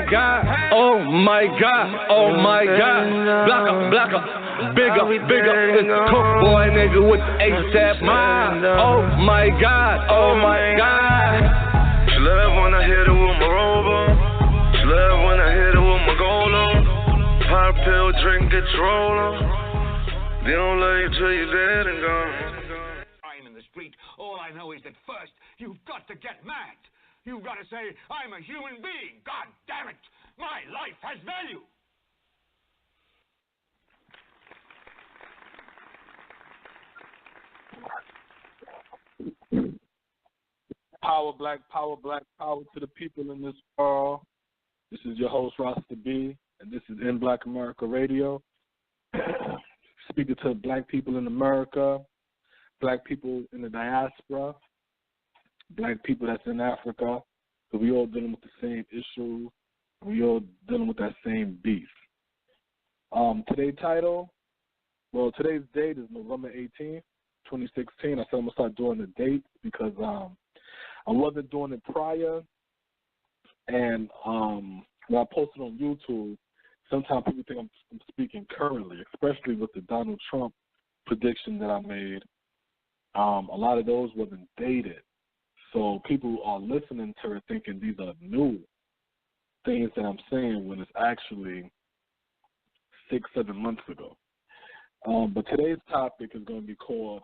God, oh my God, oh my God. Blacker, bigger, it's Cook Boy nigga with ASAP mind. Oh my God, oh my God. She love when I hit her with my rover. She love when I hit her with my gold on. Pop pill, drink, get your roll on. They don't love you till you're dead and gone. I'm in the street. All I know is that first, you've got to get mad. You've got to say, I'm a human being. God damn it. My life has value. Power, black power to the people in this world. This is your host, Rasta B, and this is In Black America Radio. Speaking to black people in America, black people in the diaspora, black people that's in Africa, so we all dealing with the same issues. We all dealing with that same beef. Today's date is November 18th, 2016. I said I'm going to start doing the dates because I wasn't doing it prior. And when I posted on YouTube, sometimes people think I'm speaking currently, especially with the Donald Trump prediction that I made. A lot of those wasn't dated. So people are listening to it thinking these are new things that I'm saying when it's actually 6-7 months ago. But today's topic is going to be called,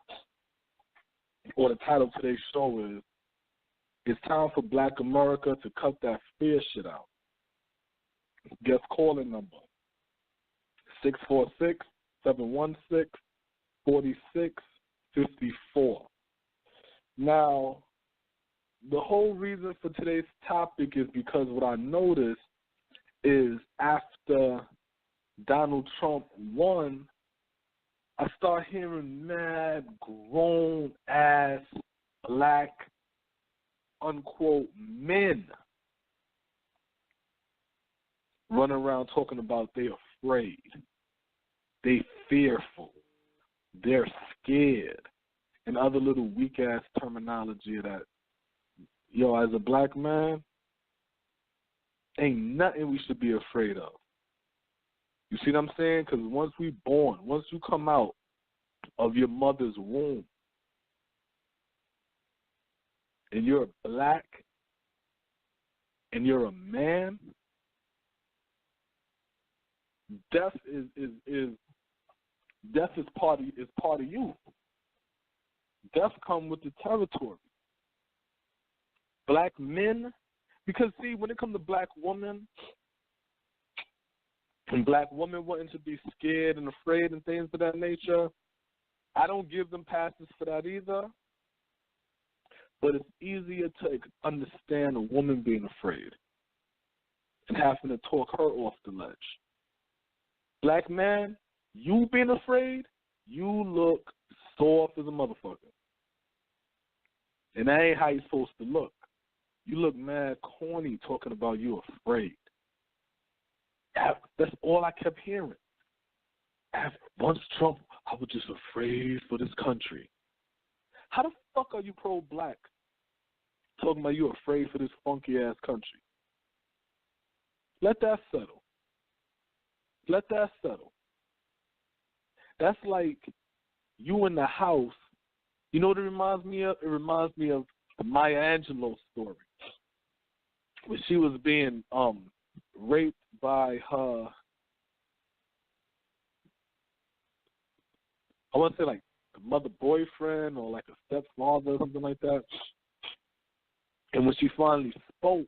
or the title of today's show is, It's Time for Black America to Cut That Fear Shit Out. Guest calling number, 646-716-4654. Now, the whole reason for today's topic is because what I noticed is after Donald Trump won, I start hearing mad grown-ass black, unquote, men running around talking about they afraid, they fearful, they're scared, and other little weak-ass terminology that, yo, as a black man, ain't nothing we should be afraid of. You see what I'm saying? Because once we born, once you come out of your mother's womb, and you're black, and you're a man, death is part of you. Death come with the territory. Black men, because see, when it comes to black women, and black women wanting to be scared and afraid and things of that nature, I don't give them passes for that either. But it's easier to understand a woman being afraid and having to talk her off the ledge. Black man, you being afraid, you look soft as a motherfucker. And that ain't how you're supposed to look. You look mad corny talking about you afraid. That's all I kept hearing. Once Trump, I was just afraid for this country. How the fuck are you pro-black talking about you afraid for this funky-ass country? Let that settle. Let that settle. That's like you in the house. You know what it reminds me of? It reminds me of the Maya Angelou story, where she was being raped by her, I want to say like a mother boyfriend or like a stepfather or something like that. And when she finally spoke,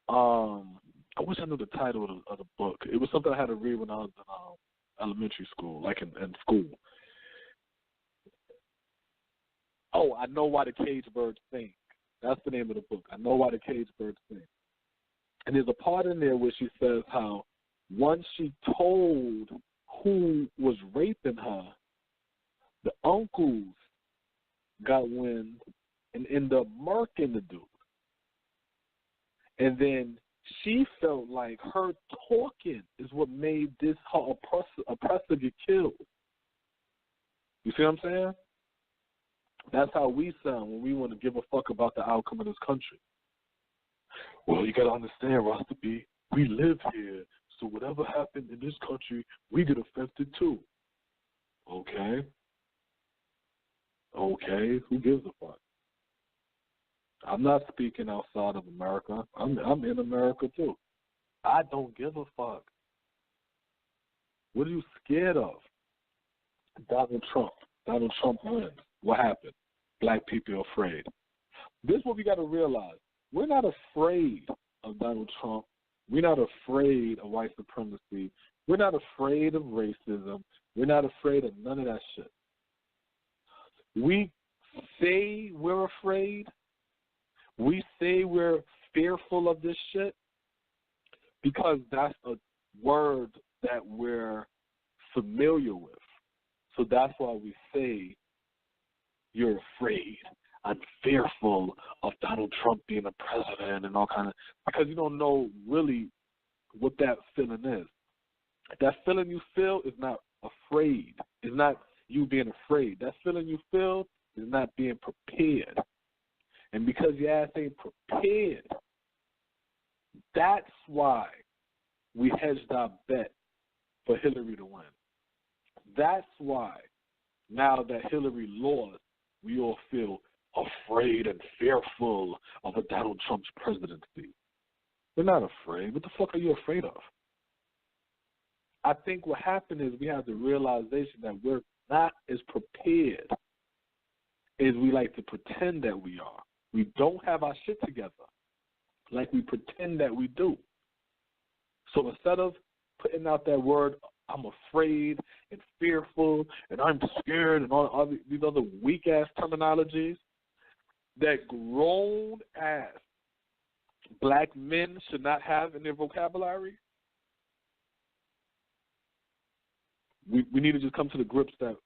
I wish I knew the title of the book. It was something I had to read when I was in elementary school, like in school. Oh, I Know Why the Cage Birds Sing. That's the name of the book. I Know Why the Cage Birds Sing. And there's a part in there where she says how once she told who was raping her, the uncles got wind and ended up murking the dude. And then she felt like her talking is what made this her oppressor get killed. You see what I'm saying? That's how we sound when we want to give a fuck about the outcome of this country. Well, you got to understand, Rasta B, we live here, so whatever happened in this country, we get affected too. Okay, who gives a fuck? I'm not speaking outside of America. I'm in America too. I don't give a fuck. What are you scared of? Donald Trump. Donald Trump wins. What happened? Black people are afraid. This is what we got to realize. We're not afraid of Donald Trump. We're not afraid of white supremacy. We're not afraid of racism. We're not afraid of none of that shit. We say we're afraid. We say we're fearful of this shit because that's a word that we're familiar with. So that's why we say you're afraid. I'm fearful of Donald Trump being a president and all kind of, because you don't know really what that feeling is. That feeling you feel is not afraid. It's not you being afraid. That feeling you feel is not being prepared. And because your ass ain't prepared, that's why we hedged our bet for Hillary to win. That's why now that Hillary lost, we all feel afraid and fearful of a Donald Trump's presidency. We're not afraid. What the fuck are you afraid of? I think what happened is we have the realization that we're not as prepared as we like to pretend that we are. We don't have our shit together like we pretend that we do. So instead of putting out that word, I'm afraid and fearful and I'm scared and all these other weak-ass terminologies that grown-ass black men should not have in their vocabulary, we need to just come to the grips that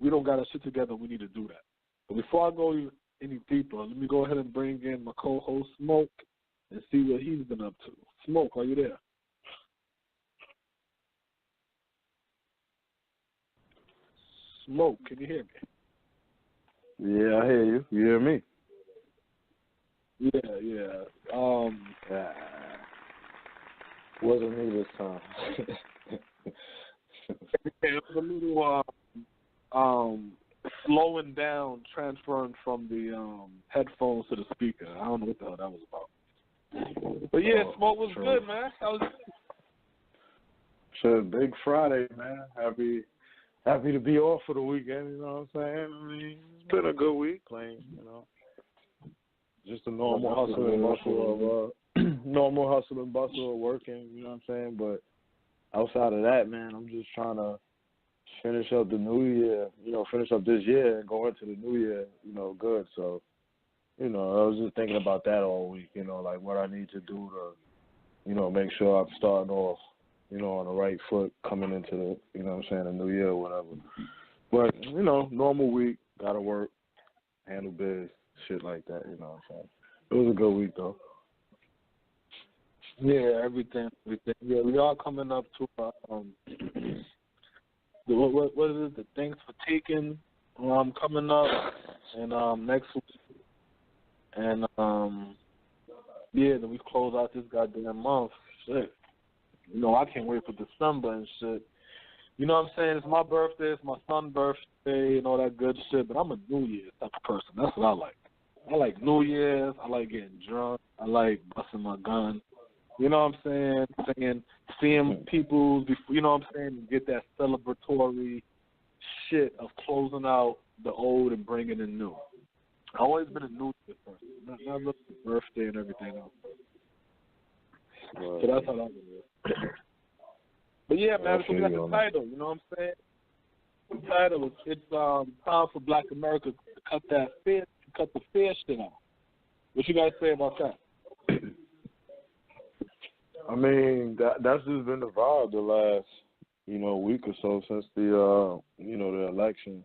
we don't got our shit together. We need to do that. But before I go any deeper, let me go ahead and bring in my co-host Smoke and see what he's been up to. Smoke, are you there? Smoke, can you hear me? Yeah, I hear you. You hear me? Yeah. Wasn't me this time. It was a little slowing down, transferring from the headphones to the speaker. I don't know what the hell that was about. But yeah, Smoke was good, man. How was it? Sure, big Friday, man. Happy to be off for the weekend, you know what I'm saying? I mean, it's been a good week playing, you know. Just a normal hustle and bustle of normal hustle and bustle of working, you know what I'm saying? But outside of that, man, I'm just trying to finish up the new year, finish up this year and go into the new year, good. So, I was just thinking about that all week, like what I need to do to, make sure I'm starting off, on the right foot coming into the, the new year or whatever. But, normal week, gotta work, handle biz, shit like that, you know what I'm saying? It was a good week, though. Yeah, everything. Yeah, we are coming up to, what is it, the Thanks for Taking coming up, and next week. And, then we close out this goddamn month. Shit. I can't wait for December and shit. You know what I'm saying? It's my birthday, it's my son's birthday, and all that good shit, but I'm a New Year's type of person. That's what I like. I like New Year's. I like getting drunk. I like busting my gun. You know what I'm saying? Seeing people, you know what I'm saying, get that celebratory shit of closing out the old and bringing in new. I've always been a New Year's person. Not looking at birthday and everything else. So that's how that is. But yeah, man, so we got the title, you know what I'm saying? The title, it's time for Black America to cut the fair shit out. What you guys say about that? I mean, that's just been the vibe the last, week or so since the, the election.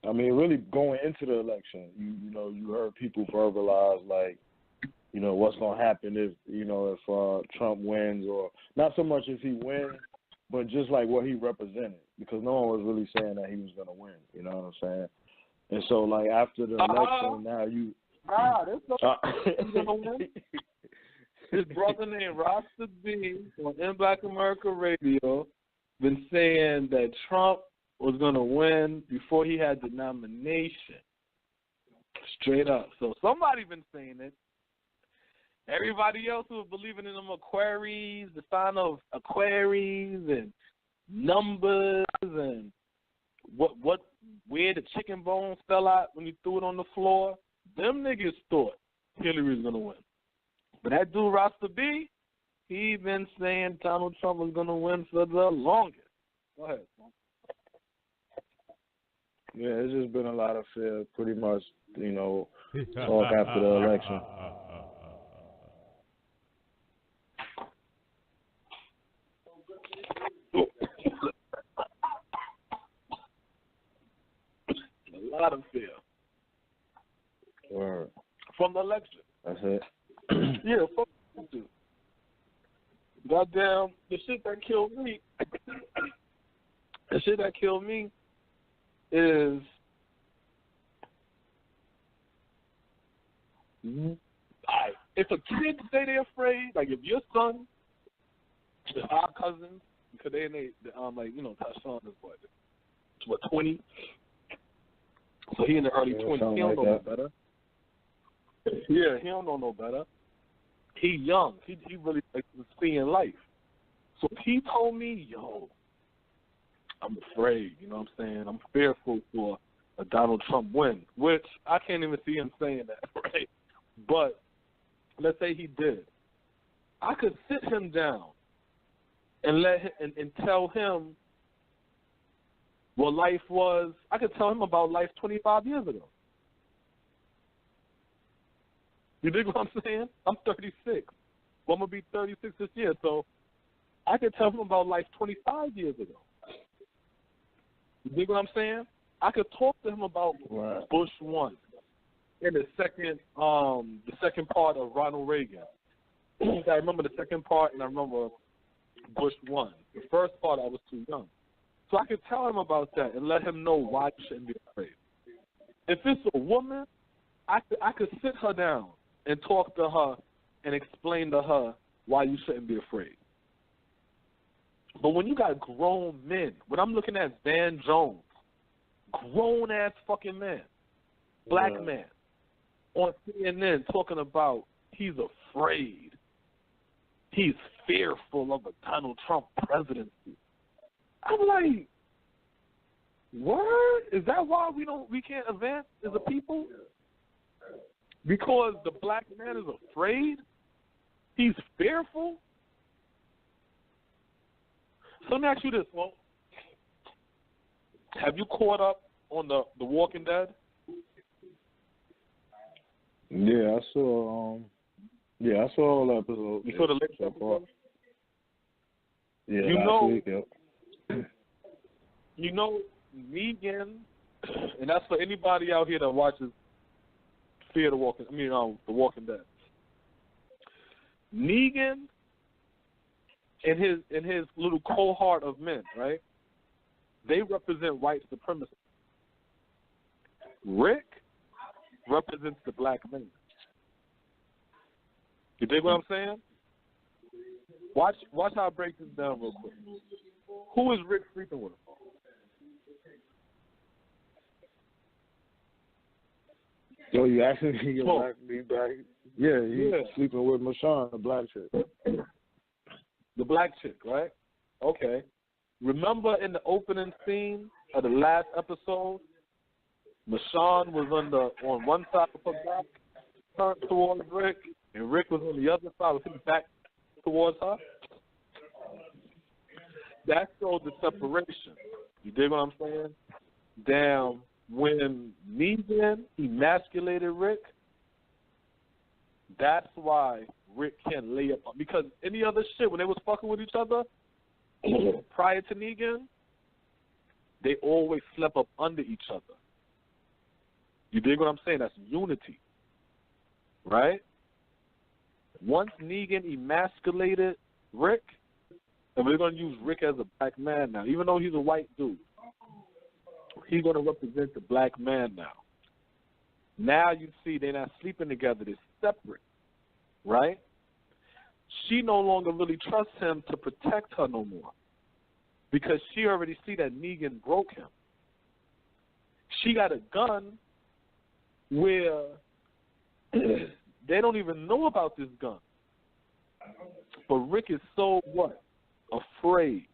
I mean, really going into the election, you heard people verbalize, like, what's going to happen if Trump wins, or not so much if he wins, but just like what he represented, because no one was really saying that he was going to win, you know what I'm saying? And so, like, after the election, now you... there's no going to win. His brother named Rasta B on In Black America Radio been saying that Trump was going to win before he had the nomination. Straight up. So somebody been saying it. Everybody else who was believing in them Aquaries, the sign of Aquaries and numbers and where the chicken bones fell out when you threw it on the floor, them niggas thought Hillary was going to win. But that dude, Rasta B, he been saying Donald Trump was going to win for the longest. Go ahead, man. Yeah, it's just been a lot of fear, pretty much, talk after the election. A lot of fear. Word. From the election. That's it. Yeah, fuck you. Goddamn, the shit that killed me. Is if a kid say they're afraid, like if your son, our cousins, because they Tashawn is what 20, so he in the early 20s. He don't know no better. Yeah, he don't know no better. He young. He really like seeing life. So he told me, yo, I'm afraid, you know what I'm saying? I'm fearful for a Donald Trump win, which I can't even see him saying that, right? But let's say he did. I could sit him down and and tell him what life was. I could tell him about life 25 years ago. You dig what I'm saying? I'm 36. Well, I'm going to be 36 this year, so I could tell him about life 25 years ago. You dig what I'm saying? I could talk to him about Bush 1 and the second part of Ronald Reagan. I remember the second part, and I remember Bush 1. The first part, I was too young. So I could tell him about that and let him know why you shouldn't be afraid. If it's a woman, I could sit her down and talk to her and explain to her why you shouldn't be afraid. But when you got grown men, when I'm looking at Van Jones, grown-ass fucking man, black man, on CNN talking about he's afraid, he's fearful of a Donald Trump presidency. I'm like, word? Is that why we can't advance as a people? Because the black man is afraid? He's fearful? So let me ask you this, well, have you caught up on the Walking Dead? Yeah, I saw all the episodes. You saw the latest episode? Yeah, last week, yep. You know, Negan, and that's for anybody out here that watches The Walking Dead. Negan and his little cohort of men, right? They represent white supremacy. Rick represents the black man. You dig what I'm saying? Watch how I break this down real quick. Who is Rick sleeping with? So you actually be back? Yeah, he's sleeping with Mishawn, the black chick. The black chick, right? Okay. Remember in the opening scene of the last episode, Mishawn was on one side of her back, turned towards Rick, and Rick was on the other side with his back towards her. That showed the separation. You dig what I'm saying? Damn, when Negan emasculated Rick, that's why Rick can't lay up. Because any other shit, when they was fucking with each other, prior to Negan, they always slept up under each other. You dig what I'm saying? That's unity. Right? Once Negan emasculated Rick, and we're going to use Rick as a black man now, even though he's a white dude, he's going to represent the black man now. Now you see they're not sleeping together. They're separate. Right? she no longer really trusts him to protect her no more because she already see that Negan broke him. She got a gun where they don't even know about this gun. But Rick is so what? Afraid.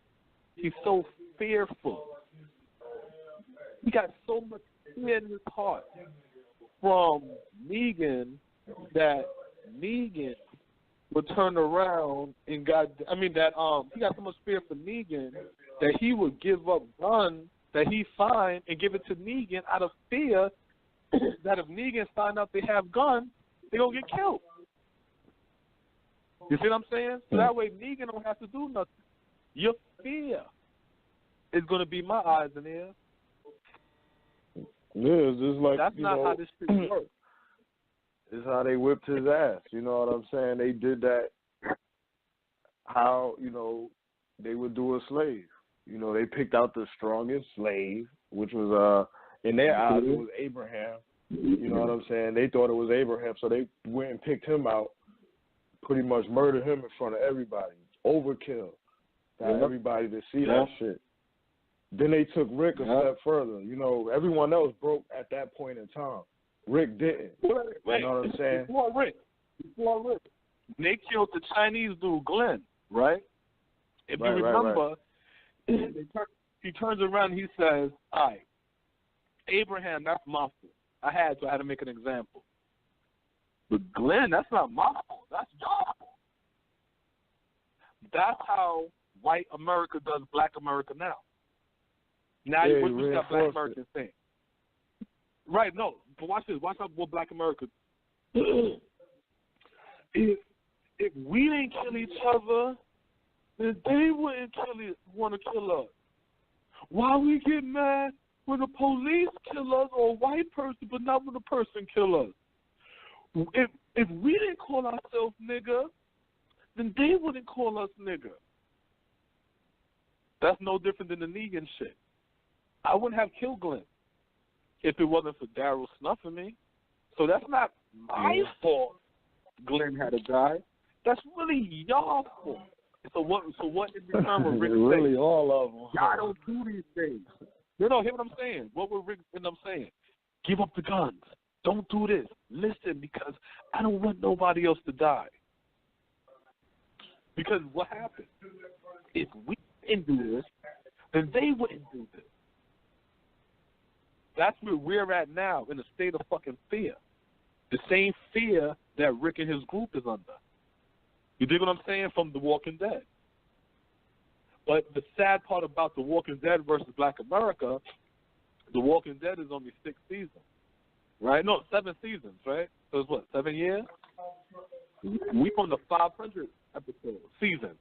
He's so fearful. He got so much fear in his heart from Negan that Negan would turn around and he got so much fear for Negan that he would give up guns that he find and give it to Negan out of fear that if Negan find out they have guns, they're going to get killed. You see what I'm saying? So that way Negan don't have to do nothing. Your fear is going to be my eyes and ears. Yeah, it's just like, that's not how this shit works. It's how they whipped his ass. You know what I'm saying? They did that how, they would do a slave. They picked out the strongest slave, which was, in their eyes, it was Abraham. You know what I'm saying? They thought it was Abraham, so they went and picked him out, pretty much murdered him in front of everybody. Overkill. Got everybody to see that shit. Then they took Rick a step further. Everyone else broke at that point in time. Rick didn't. Wait, you know what I'm saying? Before Rick, they killed the Chinese dude, Glenn, right? If you remember, he turns around and he says, all right, Abraham, that's my fault. I had to make an example. But Glenn, that's not my fault. That's your fault. That's how white America does black America now. Now you got black Americans saying. Right, no, but watch this. Watch out what black America if we didn't kill each other, then they wouldn't want to kill us. Why we get mad when the police kill us or a white person, but not when a person kill us? If we didn't call ourselves nigger, then they wouldn't call us nigger. That's no different than the Negan shit. I wouldn't have killed Glenn if it wasn't for Daryl snuffing me. So that's not my fault Glenn had to die. That's really y'all fault. So what in return would Rick say? Really all of them. Y'all don't do these things. No, hear what I'm saying. What would Rick end up saying? Give up the guns. Don't do this. Listen, because I don't want nobody else to die. Because what happened? If we didn't do this, then they wouldn't do this. That's where we're at now, in a state of fucking fear. The same fear that Rick and his group is under. You dig what I'm saying? From The Walking Dead. But the sad part about The Walking Dead versus Black America, The Walking Dead is only 6 seasons. Right? No, 7 seasons, right? So it's what, 7 years? We on the 500 season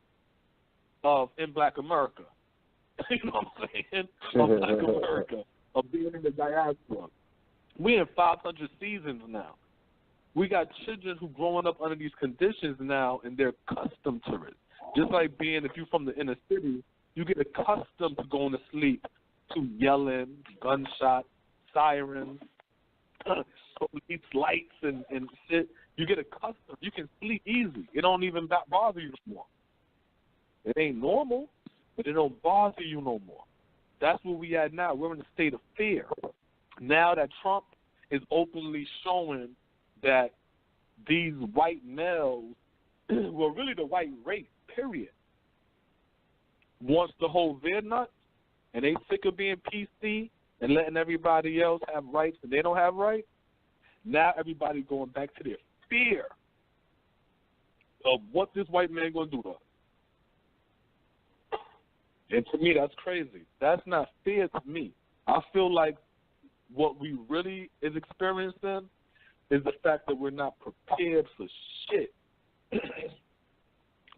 of In Black America. You know what I'm saying? Of Black America. Of being in the diaspora. We're in 500 seasons now. We got children who growing up under these conditions now, and they're accustomed to it. Just like being, if you're from the inner city, you get accustomed to going to sleep to yelling, gunshots, sirens, police lights, and shit. You get accustomed. You can sleep easy. It don't even bother you no more. It ain't normal, but it don't bother you no more. That's where we at now. We're in a state of fear. Now that Trump is openly showing that these white males, well, really the white race, period, wants to hold their nuts, and they sick of being PC and letting everybody else have rights and they don't have rights. Now everybody's going back to their fear of what this white man going to do to us. And to me, that's crazy. That's not fair to me. I feel like what we really is experiencing is the fact that we're not prepared for shit.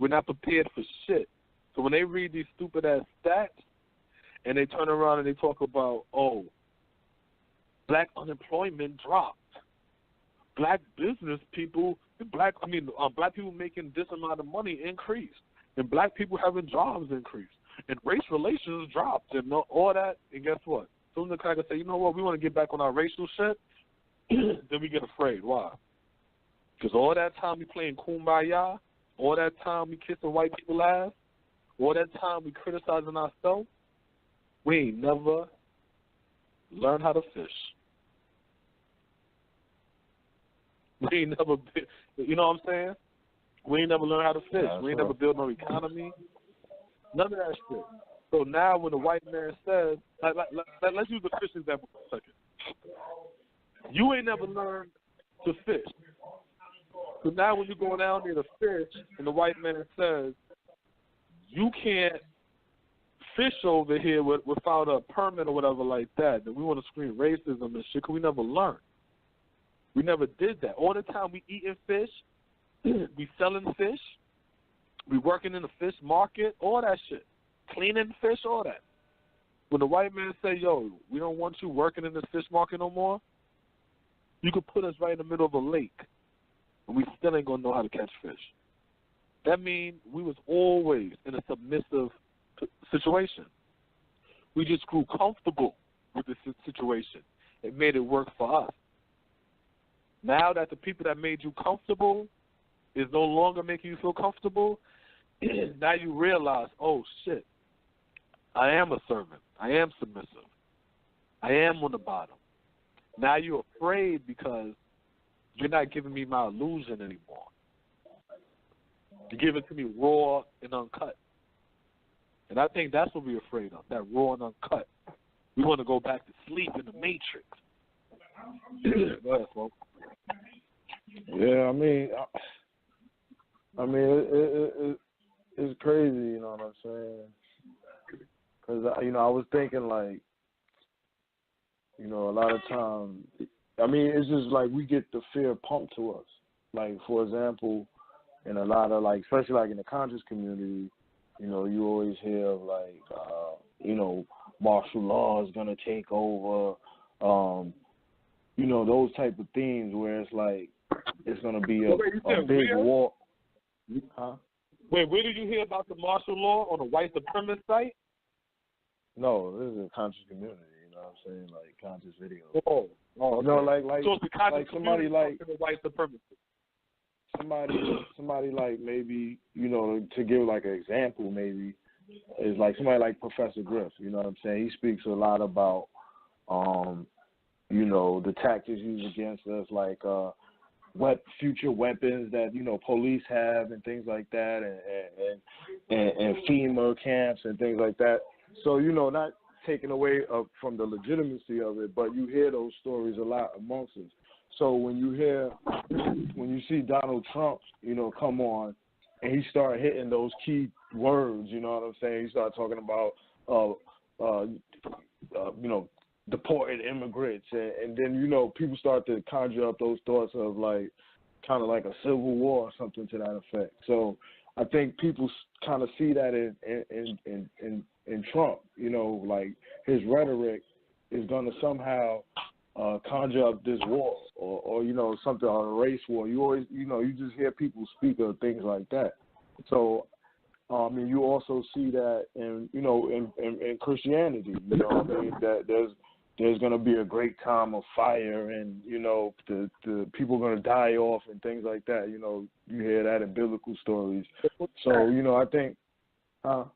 We're not prepared for shit. So when they read these stupid-ass stats and they turn around and they talk about, oh, black unemployment dropped. Black business people, black people making this amount of money increased. And black people having jobs increased. And race relations dropped and all that. And guess what? Soon the cracker say, you know what, we want to get back on our racial shit. Then we get afraid. Why? Because all that time we playing kumbaya all that time we kissing white people ass, all that time we criticizing ourselves, we ain't never learned how to fish. We ain't never, you know what I'm saying? We ain't never learned how to fish. Yeah, we ain't never built no economy. None of that shit. So now when the white man says, let's use a fish example for a second. You ain't never learned to fish. So now when you go down there to fish and the white man says, you can't fish over here without a permit or whatever like that, then we want to scream racism and shit because we never learned. We never did that. All the time we eating fish, we selling fish, we working in the fish market, all that shit. Cleaning fish, all that. When the white man say, yo, we don't want you working in this fish market no more, you could put us right in the middle of a lake and we still ain't going to know how to catch fish. That means we was always in a submissive situation. We just grew comfortable with the situation. It made it work for us. Now that the people that made you comfortable is no longer making you feel comfortable, now you realize, oh, shit, I am a servant. I am submissive. I am on the bottom. Now you're afraid because you're not giving me my illusion anymore. You give it to me raw and uncut. And I think that's what we're afraid of, that raw and uncut. We want to go back to sleep in the Matrix. Go ahead, folks. Yeah, I mean, it's crazy, you know what I'm saying? Because, you know, I was thinking, like, you know, a lot of times, I mean, it's just like we get the fear pumped to us. Like, for example, in a lot of, like, especially, like, in the conscious community, you know, you always hear of, like, you know, martial law is going to take over, you know, those type of themes where it's like it's going to be a big war. Huh? Wait, where did you hear about the martial law on a white supremacist site? No, this is a conscious community, you know what I'm saying? Like conscious video. Oh, okay. No, like so it's the conscious like somebody like the white supremacist. Somebody like maybe, you know, to give like an example maybe is like somebody like Professor Griff, you know what I'm saying? He speaks a lot about you know, the tactics used against us, like future weapons that, you know, police have and things like that, and FEMA camps and things like that. So, you know, not taking away from the legitimacy of it, but you hear those stories a lot amongst us. So when you see Donald Trump, you know, come on, and he start hitting those key words, you know what I'm saying? He start talking about, you know, deported immigrants, and then, you know, people start to conjure up those thoughts of like kind of like a civil war or something to that effect. So I think people kind of see that in Trump, you know, like his rhetoric is going to somehow conjure up this war or you know, something on a race war. You always, you know, you just hear people speak of things like that. So I mean, you also see that in, you know, in Christianity, you know what I mean, that there's going to be a great time of fire and, you know, the people are going to die off and things like that. You know, you hear that in biblical stories. So, you know, I think, No,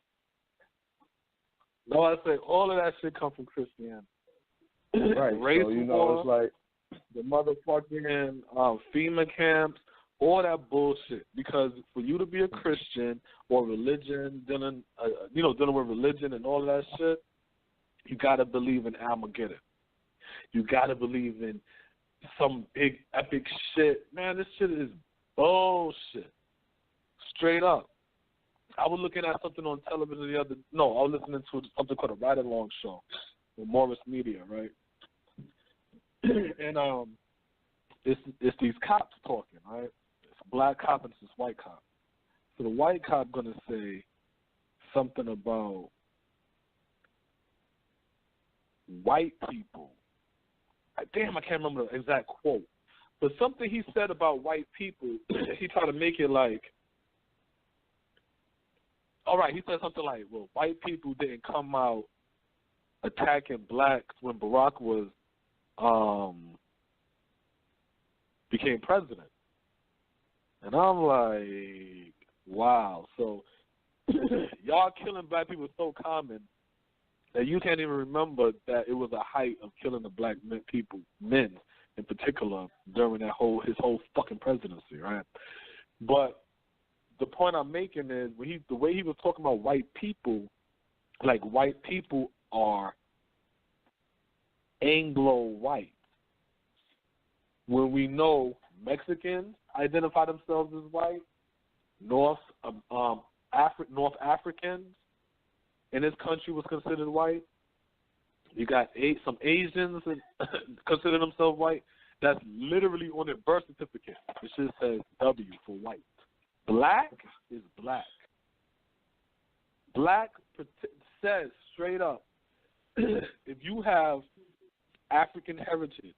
I say all of that shit come from Christianity. Right. Race so, you know, war, it's like the motherfucking FEMA camps, all that bullshit. Because for you to be a Christian or religion, dealing with religion and all of that shit, you got to believe in Armageddon. You got to believe in some big epic shit. Man, this shit is bullshit. Straight up. I was looking at something on television I was listening to something called a Ride Along Show with Morris Media, right? And it's these cops talking, right? It's a black cop and it's this white cop. So the white cop gonna say something about white people. Damn, I can't remember the exact quote. But something he said about white people, he tried to make it like, all right, he said something like, well, white people didn't come out attacking blacks when Barack was became president. And I'm like, Wow. So y'all killing black people is so common that you can't even remember that it was a height of killing the black men in particular, during his whole fucking presidency, right? But the point I'm making is the way he was talking about white people, like white people are Anglo-white. When we know Mexicans identify themselves as white, North Africans in this country was considered white. You got some Asians consider themselves white. That's literally on their birth certificate. It just says W for white. Black is black. Black says straight up, if you have African heritage,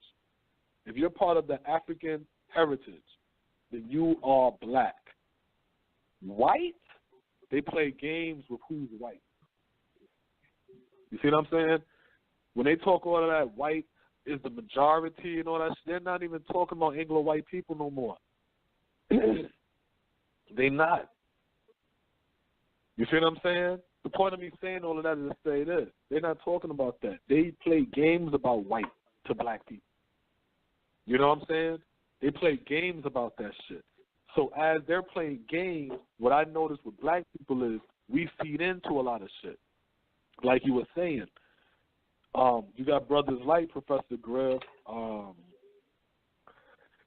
if you're part of the African heritage, then you are black. White, they play games with who's white. You see what I'm saying? When they talk all of that, white is the majority and all that, they're not even talking about Anglo-white people no more. They not. You see what I'm saying? The point of me saying all of that is to say this. They're not talking about that. They play games about white to black people. You know what I'm saying? They play games about that shit. So as they're playing games, what I notice with black people is we feed into a lot of shit. Like you were saying, you got brothers like Professor Griff,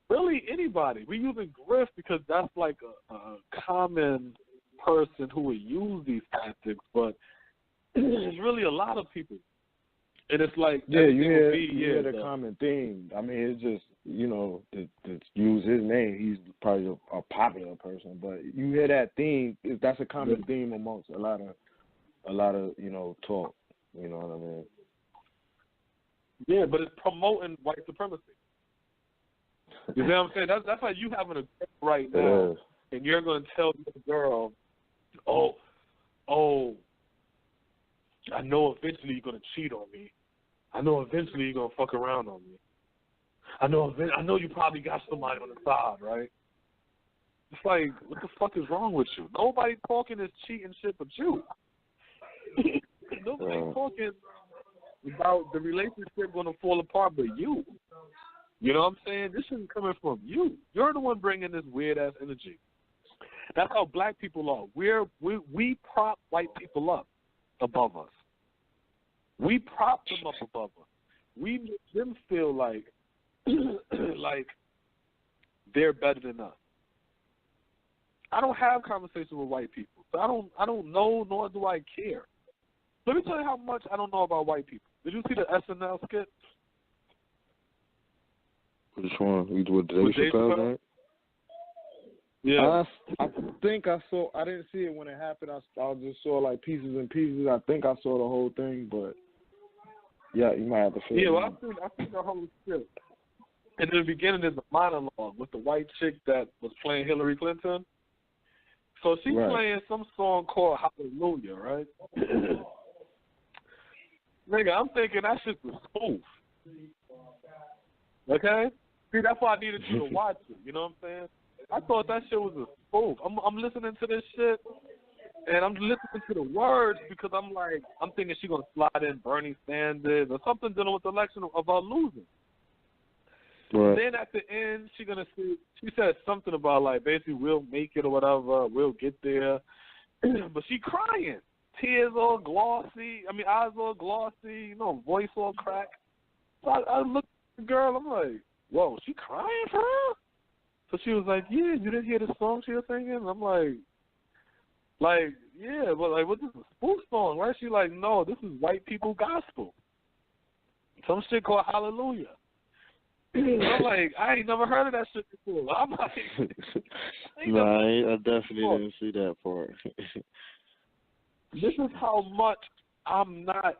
really anybody. We're using Griff because that's like a common person who would use these tactics, but it's really a lot of people. And it's like, you hear the common theme. I mean, it's just, to use his name, he's probably a popular person, but you hear that theme, that's a common theme amongst a lot of talk, you know what I mean? Yeah, but it's promoting white supremacy. You see what I'm saying? That's like you having a girl right now, and you're going to tell the girl, oh, I know eventually you're going to cheat on me. I know eventually you're going to fuck around on me. I know you probably got somebody on the side, right? It's like, what the fuck is wrong with you? Nobody talking this cheating shit but you. Nobody talking about the relationship going to fall apart but you. You know what I'm saying? This isn't coming from you. You're the one bringing this weird-ass energy. That's how black people are. We prop white people up above us. We prop them up above us. We make them feel like they're better than us. I don't have conversations with white people, so I don't know, nor do I care. Let me tell you how much I don't know about white people. Did you see the SNL skit? Which one? With Dave Chappelle, right? Yeah. I think I saw. I didn't see it when it happened. I just saw like pieces and pieces. I think I saw the whole thing, but yeah, you might have to. Yeah, well, I seen the whole skit. And in the beginning, there's a monologue with the white chick that was playing Hillary Clinton. So she's playing some song called Hallelujah, right? Nigga, I'm thinking that shit's a spoof. Okay? See, that's why I needed you to watch it. You know what I'm saying? I thought that shit was a spoof. I'm listening to this shit, and I'm listening to the words because I'm thinking she's going to slide in Bernie Sanders or something dealing with the election about losing. Right. Then at the end, she said something about, like, basically we'll make it or whatever, we'll get there. But she crying. Tears all glossy. Eyes all glossy, voice all cracked. So I looked at the girl, I'm like, whoa, she crying for real? So she was like, yeah, you didn't hear the song she was singing? And I'm like, yeah, but like, what is this, a spoof song, right? She like, no, this is white people gospel. Some shit called Hallelujah. I'm like, I ain't never heard of that shit before. I'm like, I definitely didn't see that part. This is how much I'm not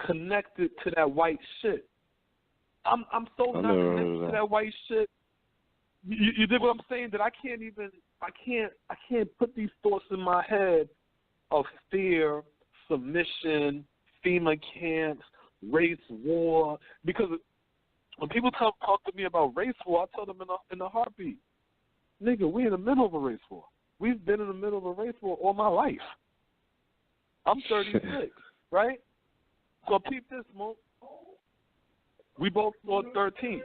connected to that white shit. I'm so not connected to that white shit. You dig what I'm saying? That I can't put these thoughts in my head of fear, submission, FEMA camps, race war. Because when people talk to me about race war, I tell them in a heartbeat, nigga, we in the middle of a race war. we've been in the middle of a race war all my life. I'm 36, right? So peep this, Mo. We both scored 13th.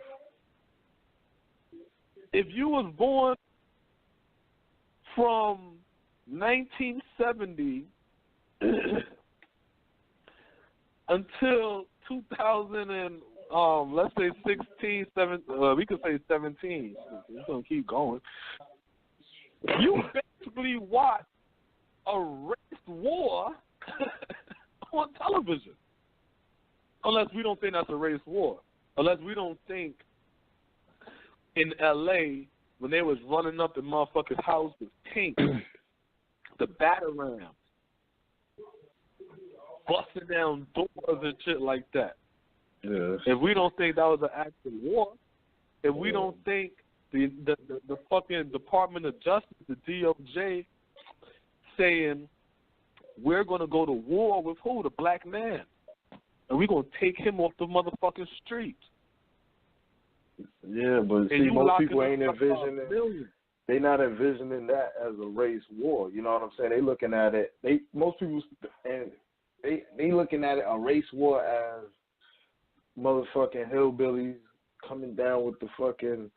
If you was born from 1970 until 2000 and let's say 16, 17, we could say 17. It's gonna keep going. You basically watch a race war on television. Unless we don't think that's a race war. Unless we don't think in L.A. when they was running up the motherfucker's house with tanks, the batarams, busting down doors and shit like that. Yeah. If we don't think that was an actual war, if we don't think the fucking Department of Justice, the DOJ, saying we're going to go to war with who? The black man. And we're going to take him off the motherfucking street. Yeah, but see, most people ain't envisioning. They not envisioning that as a race war. You know what I'm saying? They looking at it. Most people and they looking at it a race war as motherfucking hillbillies coming down with the fucking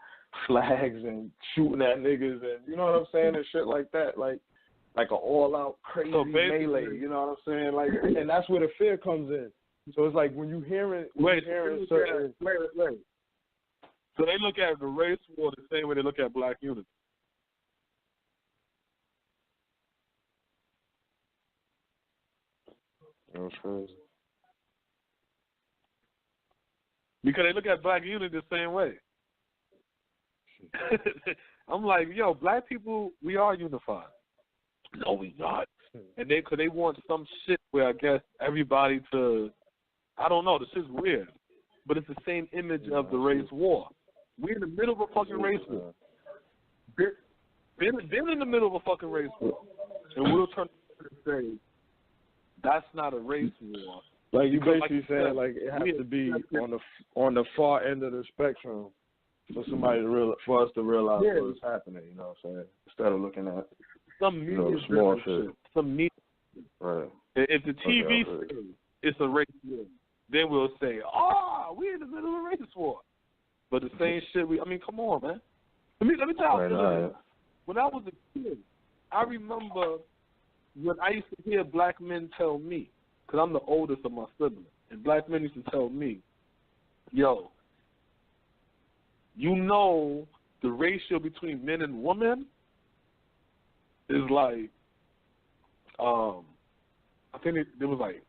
flags and shooting at niggas and you know what I'm saying and shit like that. Like an all out crazy melee. You know what I'm saying? Like, and that's where the fear comes in. So it's like when you hearing certain. Wait. So they look at the race war the same way they look at black unity. That's crazy. Because they look at black unity the same way. I'm like, yo, black people, we are unified. No, we not. And because they want some shit where I guess everybody to, I don't know, this is weird. But it's the same image of the race war. We're in the middle of a fucking race war. Been in the middle of a fucking race war. And we'll turn and say, that's not a race war. Like you basically saying, like it has to be on the far end of the spectrum for somebody to for us to realize what's happening. You know what I'm saying? Instead of looking at some media small shit. Some media. Right. If the TV says it's a race war, then we'll say, we're in the middle of a race war. But the same shit, come on, man. Let me tell you. When I was a kid, I remember when I used to hear black men tell me, because I'm the oldest of my siblings, and black men used to tell me, yo, you know the ratio between men and women is like, I think it was like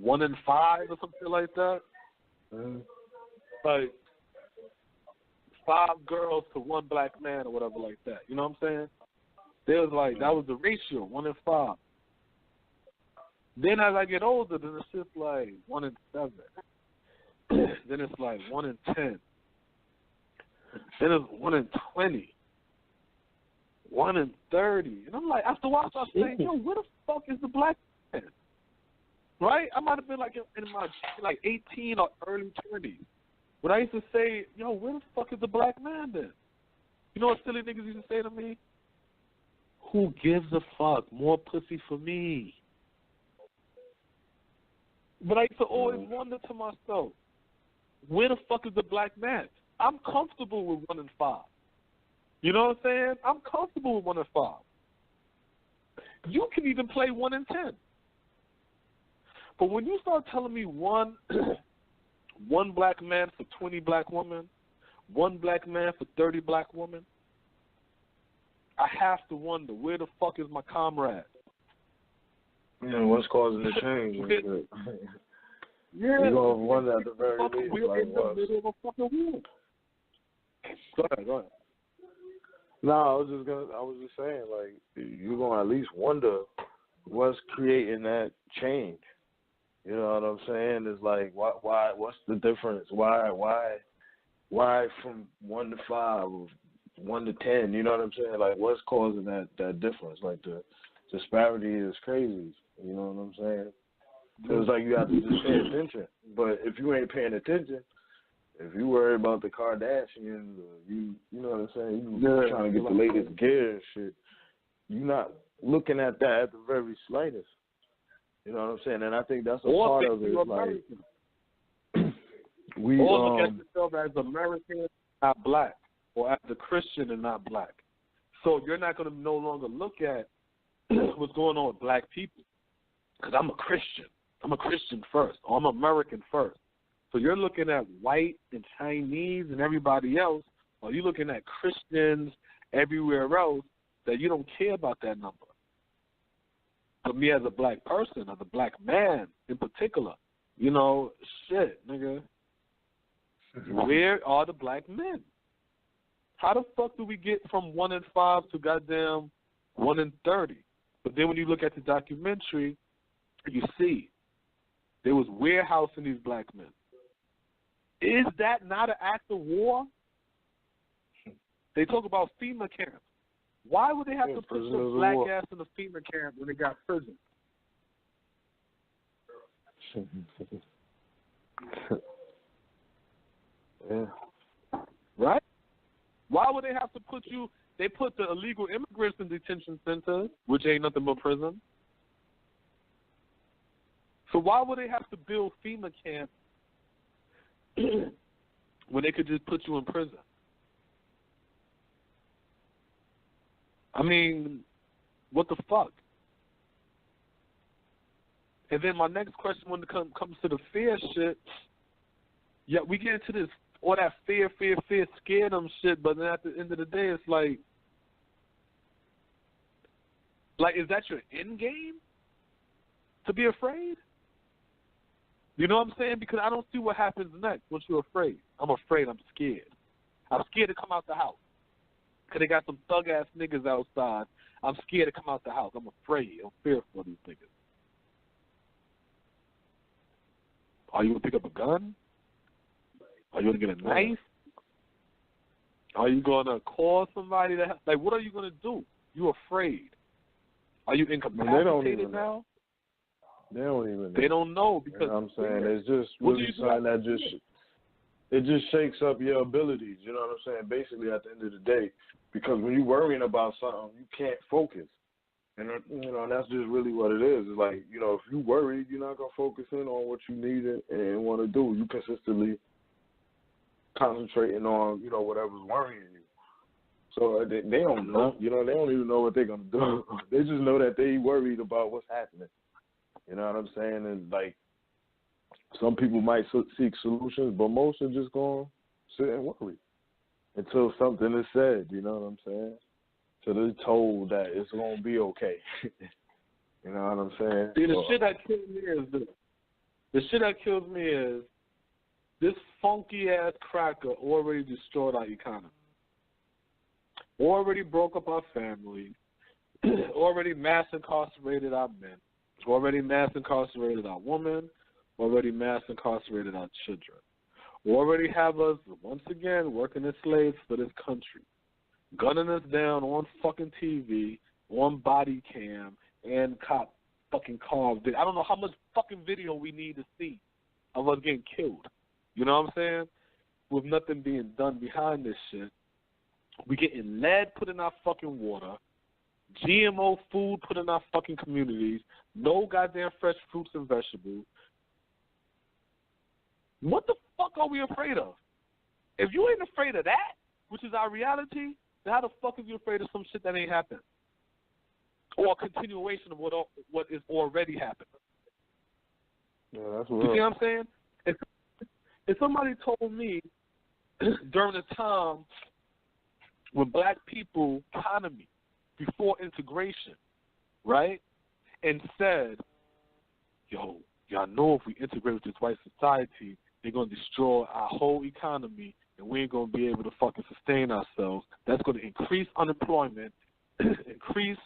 1 in 5 or something like that. Like 5 girls to 1 black man or whatever like that. You know what I'm saying? They was like, that was the ratio, 1 in 5. Then as I get older, then it's just like 1 in 7. Then it's like 1 in 10. Then it's 1 in 20. 1 in 30. And I'm like, after a while, I say, yo, where the fuck is the black man? Right? I might have been like in my 18 or early 20s. When I used to say, yo, where the fuck is the black man then? You know what silly niggas used to say to me? Who gives a fuck? More pussy for me. But I used to always wonder to myself, where the fuck is the black man? I'm comfortable with 1 in 5. You know what I'm saying? I'm comfortable with 1 in 5. You can even play 1 in 10. But when you start telling me one black man for 20 black women, 1 black man for 30 black women, I have to wonder, where the fuck is my comrade? Yeah, what's causing the change? You're gonna wonder at the very least, like what? Go ahead. No, I was just saying, like, you're gonna at least wonder what's creating that change. You know what I'm saying? It's like, why? What's the difference? Why from 1 to 5, or 1 to 10? You know what I'm saying? Like, what's causing that difference? Like, the disparity is crazy. You know what I'm saying? So it's like you have to just pay attention. But if you ain't paying attention, if you worry about the Kardashians, or you know what I'm saying? You trying to get the latest gear and shit. you're not looking at that at the very slightest. You know what I'm saying? And I think that's a or part of it. Like, we look at yourself as American, not black, or as a Christian and not black. So you're not going to no longer look at what's going on with black people because I'm a Christian. I'm a Christian first, or I'm American first. So you're looking at white and Chinese and everybody else, or you're looking at Christians everywhere else that you don't care about that number. But me as a black person, as a black man in particular, you know, shit, nigga, where are the black men? How the fuck do we get from 1 in 5 to goddamn 1 in 30? But then when you look at the documentary, you see there was warehousing these black men. Is that not an act of war? They talk about FEMA camps. Why would they have to put some black ass in a FEMA camp when they got prison? Yeah. Right? Why would they have to put you? They put the illegal immigrants in detention centers, which ain't nothing but prison. So why would they have to build FEMA camps when they could just put you in prison? I mean, what the fuck? And then my next question when it comes to the fear shit, yeah, we get into this, all that fear, scare them shit, but then at the end of the day, it's like, is that your end game? To be afraid? You know what I'm saying? Because I don't see what happens next once you're afraid. I'm afraid, I'm scared. I'm scared to come out the house. Because they got some thug-ass niggas outside. I'm scared to come out the house. I'm afraid. I'm fearful of these niggas. Are you going to pick up a gun? Are you going to get a knife? Are you going to call somebody? What are you going to do? You're afraid. Are you incapacitated now? They don't even know. They don't know because... You know what I'm saying? It's just really something that just shakes up your abilities. You know what I'm saying? Basically, at the end of the day, because when you're worrying about something, you can't focus. And, you know, that's just really what it is. It's like, you know, if you worried, you're not going to focus in on what you need and want to do. You consistently concentrating on, you know, whatever's worrying you. So they don't know. You know, they don't even know what they're going to do. They just know that they worried about what's happening. You know what I'm saying? And, like, some people might seek solutions, but most are just going to sit and worry until something is said, you know what I'm saying? So they're told that it's going to be okay. You know what I'm saying? See, the shit that kills me is this funky-ass cracker already destroyed our economy, already broke up our families, already mass incarcerated our men, already mass incarcerated our women, already mass incarcerated our children. Already have us, once again, working as slaves for this country, gunning us down on fucking TV, on body cam, and cop fucking car. I don't know how much fucking video we need to see of us getting killed. You know what I'm saying? With nothing being done behind this shit. We getting lead put in our fucking water, GMO food put in our fucking communities, no goddamn fresh fruits and vegetables. What the fuck are we afraid of? If you ain't afraid of that, which is our reality, then how the fuck are you afraid of some shit that ain't happened? Or a continuation of what is already happening? Yeah, that's real. You see what I'm saying? If somebody told me during the time when black people economy before integration, right, and said, yo, y'all know if we integrate with this white society, they're going to destroy our whole economy and we ain't going to be able to fucking sustain ourselves. That's going to increase unemployment, increase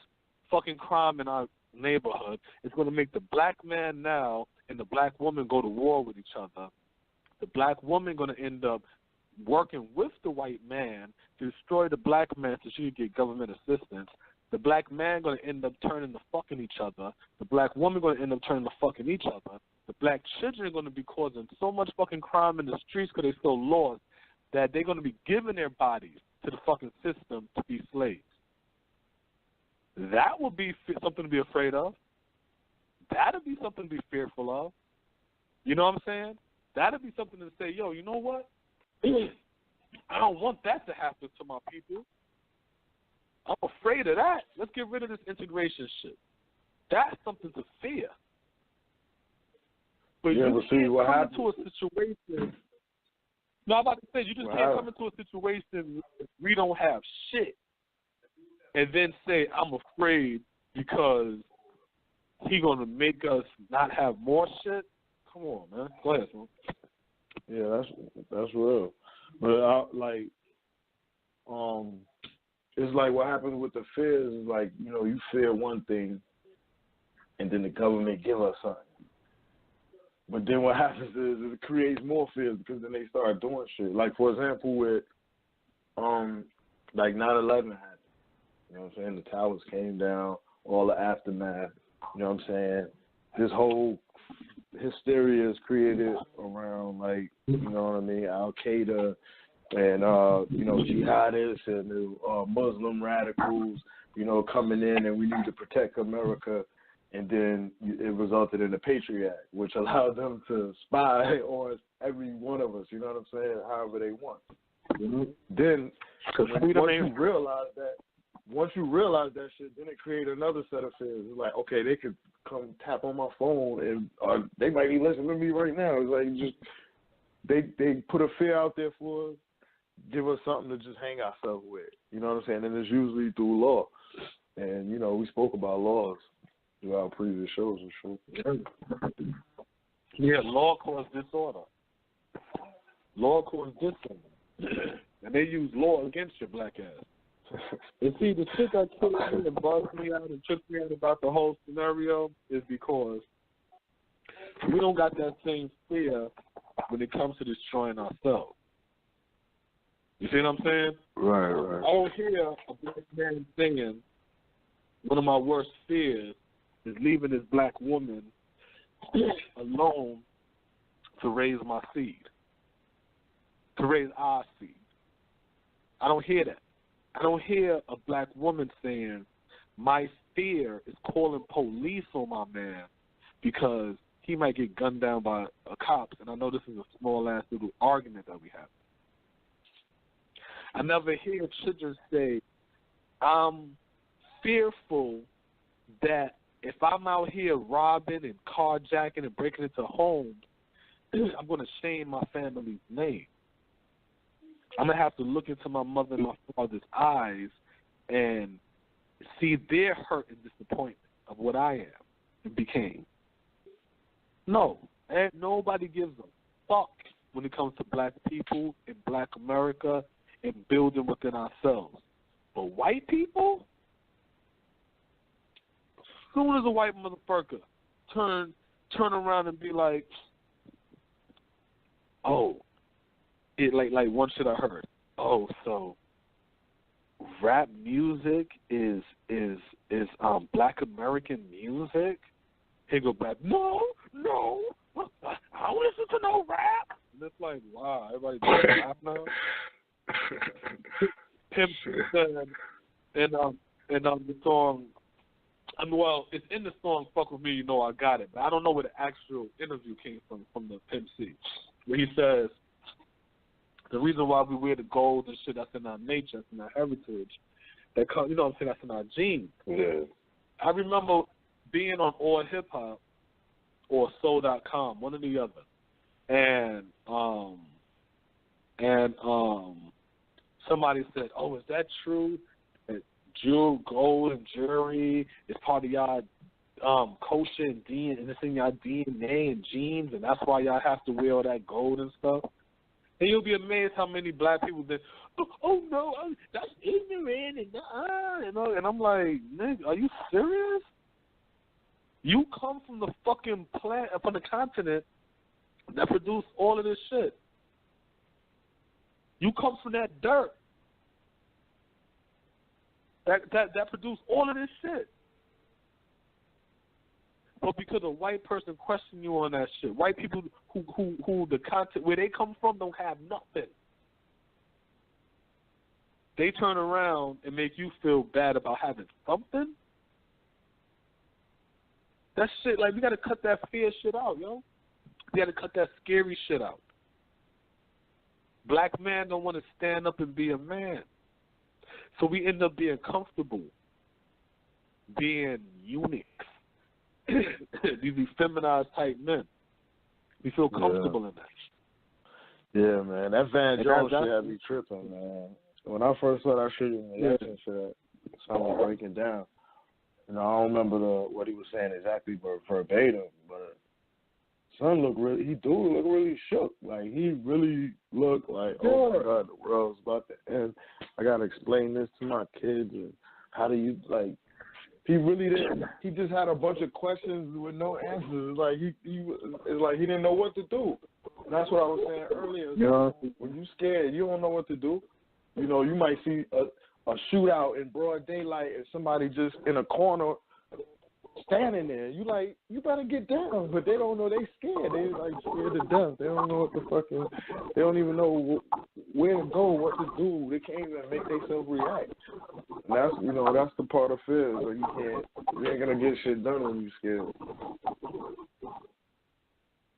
fucking crime in our neighborhood. It's going to make the black man now and the black woman go to war with each other. The black woman going to end up working with the white man to destroy the black man so she can get government assistance. The black man going to end up turning to fucking each other. The black woman going to end up turning to fucking each other. The black children are going to be causing so much fucking crime in the streets because they're so lost that they're going to be giving their bodies to the fucking system to be slaves. That would be something to be afraid of. That would be something to be fearful of. You know what I'm saying? That would be something to say, yo, you know what? I don't want that to happen to my people. I'm afraid of that. Let's get rid of this integration shit. That's something to fear. But you can't come into a situation. No, I'm about to say, you just can't come into a situation where we don't have shit and then say, I'm afraid because he going to make us not have more shit. Come on, man. Go ahead, man. Yeah, that's real. But it's like what happens with the fears is like, you know, you fear one thing and then the government give us something. But then what happens is it creates more fears because then they start doing shit. Like, for example, with like 9/11 happened. You know what I'm saying? The towers came down, all the aftermath. You know what I'm saying? This whole hysteria is created around, like, you know what I mean, Al-Qaeda and, you know, jihadists and Muslim radicals, you know, coming in, and we need to protect America. And then it resulted in the Patriot Act, which allowed them to spy on every one of us, you know what I'm saying, however they want. Mm-hmm. Then once you realize that shit, then it created another set of fears. It's like, okay, they could come tap on my phone and they might be listening to me right now. It's like just they put a fear out there for us, give us something to just hang ourselves with. You know what I'm saying? And it's usually through law. And, you know, we spoke about laws through our previous shows and shit. Yeah, law caused disorder. Law caused disorder. And they use law against your black ass. And see, the shit that killed me and bugged me out and tripped me out about the whole scenario is because we don't got that same fear when it comes to destroying ourselves. You see what I'm saying? Right. I don't hear a black man saying one of my worst fears is leaving this black woman alone to raise my seed, to raise our seed. I don't hear that. I don't hear a black woman saying, my fear is calling police on my man because he might get gunned down by a cop. And I know this is a small-ass little argument that we have. I never hear children say, I'm fearful that if I'm out here robbing and carjacking and breaking into homes, I'm going to shame my family's name. I'm going to have to look into my mother and my father's eyes and see their hurt and disappointment of what I am and became. No, and nobody gives a fuck when it comes to black people in black America and building within ourselves. But white people, as soon as a white motherfucker turn around and be like, oh, it like one shit I heard. Oh, so rap music is black American music? He go back, no, I don't listen to no rap. And it's like, wow, everybody does rap now. Pimp said, and the song. Well, it's in the song "Fuck With Me, You Know I Got It," but I don't know where the actual interview came from the Pimp C, where he says the reason why we wear the gold and shit, that's in our nature, that's in our heritage, that comes, you know what I'm saying, that's in our genes. Yeah. I remember being on All Hip Hop or Soul.com, one or the other, and somebody said, "Oh, is that true? That gold and jewelry is part of y'all culture and DNA, and it's in y'all DNA and genes, and that's why y'all have to wear all that gold and stuff." And you'll be amazed how many black people say, "Oh no, that's ignorant," and I'm like, "Nigga, are you serious? You come from the fucking from the continent that produced all of this shit. You come from that dirt that produced all of this shit. But because a white person question you on that shit, white people who the content where they come from don't have nothing. They turn around and make you feel bad about having something. That shit, like, we got to cut that fear shit out, yo. We got to cut that scary shit out. Black men don't want to stand up and be a man. So we end up being comfortable, being eunuchs, these effeminized type men. We feel comfortable in that. Yeah, man. That Van Jones shit had me tripping, man. When I first saw that shit in the election shit, someone breaking down. You know, I don't remember what he was saying exactly verbatim, but son looked really shook. Like, he really looked like, oh my God, the world's about to end. I got to explain this to my kids. And how do you, like, he really didn't, he just had a bunch of questions with no answers. Like, it's like he didn't know what to do. And that's what I was saying earlier. You know, when you scared, you don't know what to do. You know, you might see a shootout in broad daylight and somebody just in a corner standing there. You like, you better get down. But they don't know, they scared. They like scared to death. They don't know what to fucking, they don't even know where to go, what to do. They can't even make themselves react. And that's, you know, that's the part of fear. Like, you ain't gonna get shit done when you scared.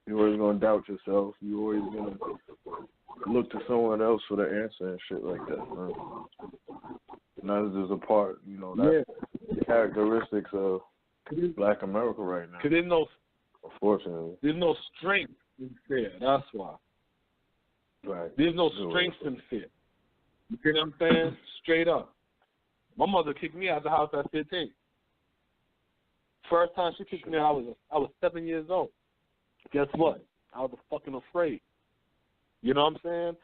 You're always gonna doubt yourself. You're always gonna look to someone else for the answer and shit like that, man. And that's just a part, you know, that's the characteristics of Black America right now. 'Cause Unfortunately. There's no strength in fear. That's why. Right. There's no strength in fear. You see what I'm saying? Straight up. My mother kicked me out of the house at 15. First time she kicked me out, I was 7 years old. Guess what? I was fucking afraid. You know what I'm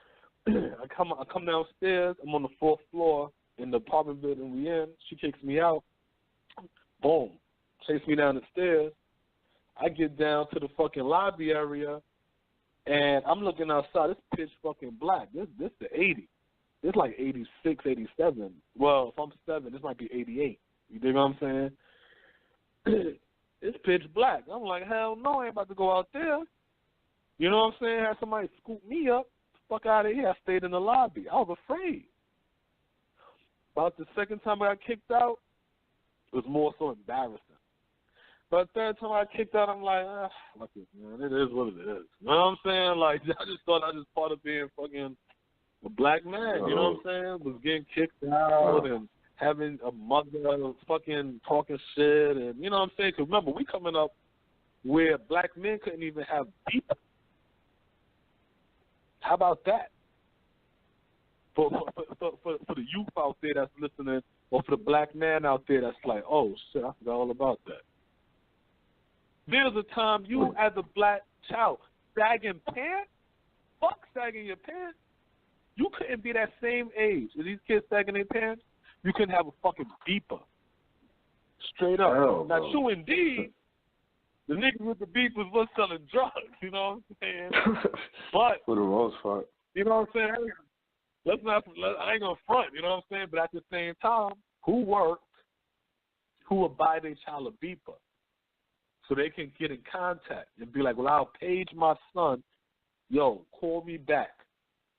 saying? I come downstairs. I'm on the 4th floor in the apartment building we in. She kicks me out. Boom. Chase me down the stairs. I get down to the fucking lobby area, and I'm looking outside. It's pitch fucking black. This the 80s. It's like 86, 87. Well, if I'm 7, this might be 88. You dig what I'm saying? It's pitch black. I'm like, hell no, I ain't about to go out there. You know what I'm saying? Had somebody scoop me up. Fuck out of here. I stayed in the lobby. I was afraid. About the second time I got kicked out, it was more so embarrassing. But the third time I kicked out, I'm like, fuck it, man. It is what it is. You know what I'm saying? Like, I just thought I was part of being fucking a black man. You know what I'm saying? Was getting kicked out and having a mother fucking talking shit. And you know what I'm saying? Because remember, we coming up where black men couldn't even have people. How about that? For the youth out there that's listening, or for the black man out there that's like, oh, shit, I forgot all about that. There's a time you, as a black child, sagging pants? Fuck sagging your pants. You couldn't be that same age as these kids sagging their pants. You couldn't have a fucking beeper. Straight up. Now, true indeed, the niggas with the beepers was selling drugs, you know what I'm saying? But, for the most part. You know what I'm saying? I ain't gonna front, you know what I'm saying? But at the same time, who worked, who would buy their child a beeper so they can get in contact and be like, well, I'll page my son, yo, call me back.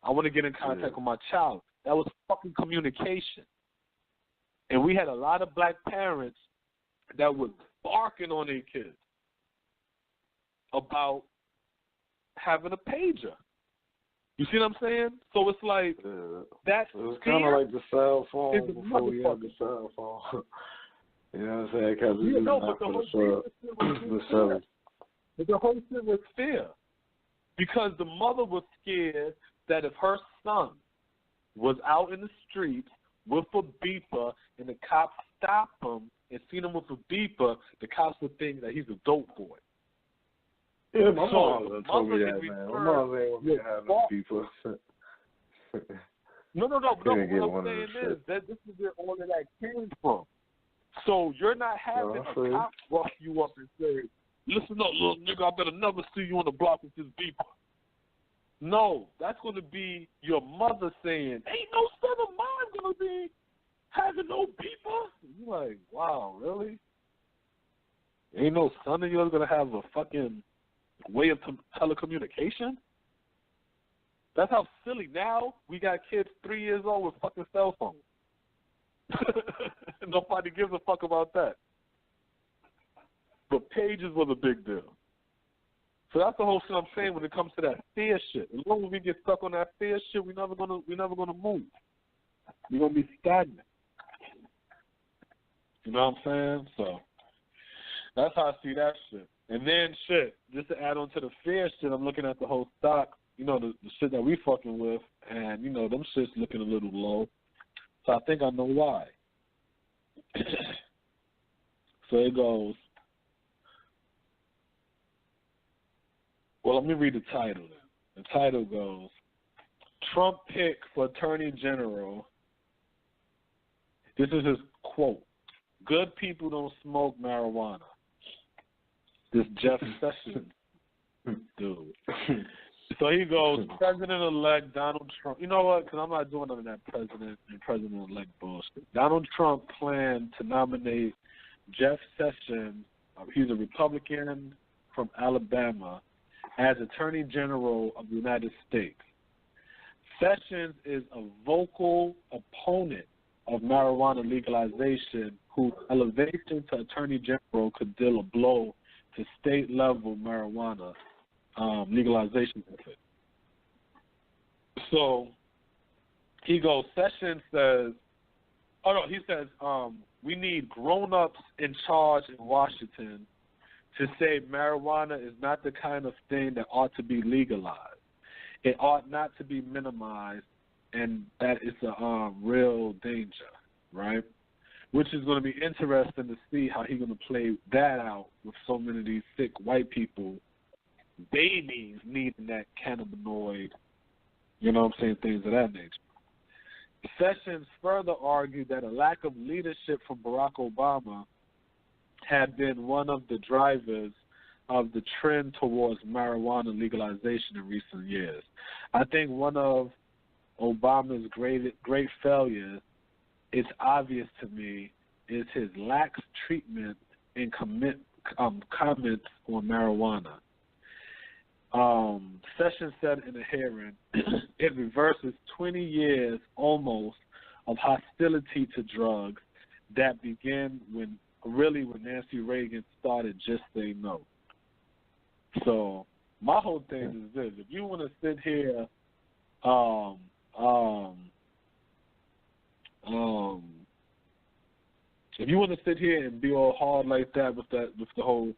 I want to get in contact with my child. That was fucking communication. And we had a lot of black parents that was barking on their kids about having a pager. You see what I'm saying? So it's like that's it was kind of like the cell phone before we had the cell phone. You know what I'm saying? Because we didn't have the cell. But the whole thing was fear, because the mother was scared that if her son was out in the streets with a beeper and the cops stopped him and seen him with a beeper, the cops would think that he's a dope boy. Yeah, my mom told me that, man. My mom ain't want me to have no people. No. What I'm saying is that this is where all of that came from. So you're not having a cop rough you up and say, listen up, little nigga, I better never see you on the block with this beeper. No, that's going to be your mother saying, ain't no son of mine going to be having no beeper. You're like, wow, really? Ain't no son of yours going to have a fucking way of telecommunication? That's how silly. Now we got kids 3 years old with fucking cell phones. Nobody gives a fuck about that. But pages was a big deal. So that's the whole shit I'm saying when it comes to that fear shit. As long as we get stuck on that fear shit, we're never gonna move. We're gonna be stagnant. You know what I'm saying? So that's how I see that shit. And then shit, just to add on to the fear shit, I'm looking at the whole stock, the shit that we fucking with, and them shit's looking a little low. So I think I know why. So it goes. Well, let me read the title. The title goes, Trump pick for Attorney General. This is his quote. Good people don't smoke marijuana. This Jeff Sessions dude. So he goes, President-elect Donald Trump. You know what? Because I'm not doing none of that President-elect bullshit. Donald Trump planned to nominate Jeff Sessions. He's a Republican from Alabama, as Attorney General of the United States. Sessions is a vocal opponent of marijuana legalization whose elevation to Attorney General could deal a blow to state-level marijuana legalization. So he goes, Sessions says, he says, we need grown-ups in charge in Washington to say marijuana is not the kind of thing that ought to be legalized. It ought not to be minimized, and that it's a real danger, right? Which is going to be interesting to see how he's going to play that out with so many of these sick white people, babies needing that cannabinoid, things of that nature. Sessions further argued that a lack of leadership from Barack Obama had been one of the drivers of the trend towards marijuana legalization in recent years. I think one of Obama's great failures, it's obvious to me, is his lax treatment and comments on marijuana. Sessions said in a hearing, it reverses 20 years almost of hostility to drugs that began when Nancy Reagan started Just Say No. So my whole thing is this: if you want to sit here, if you want to sit here and be all hard like that with the whole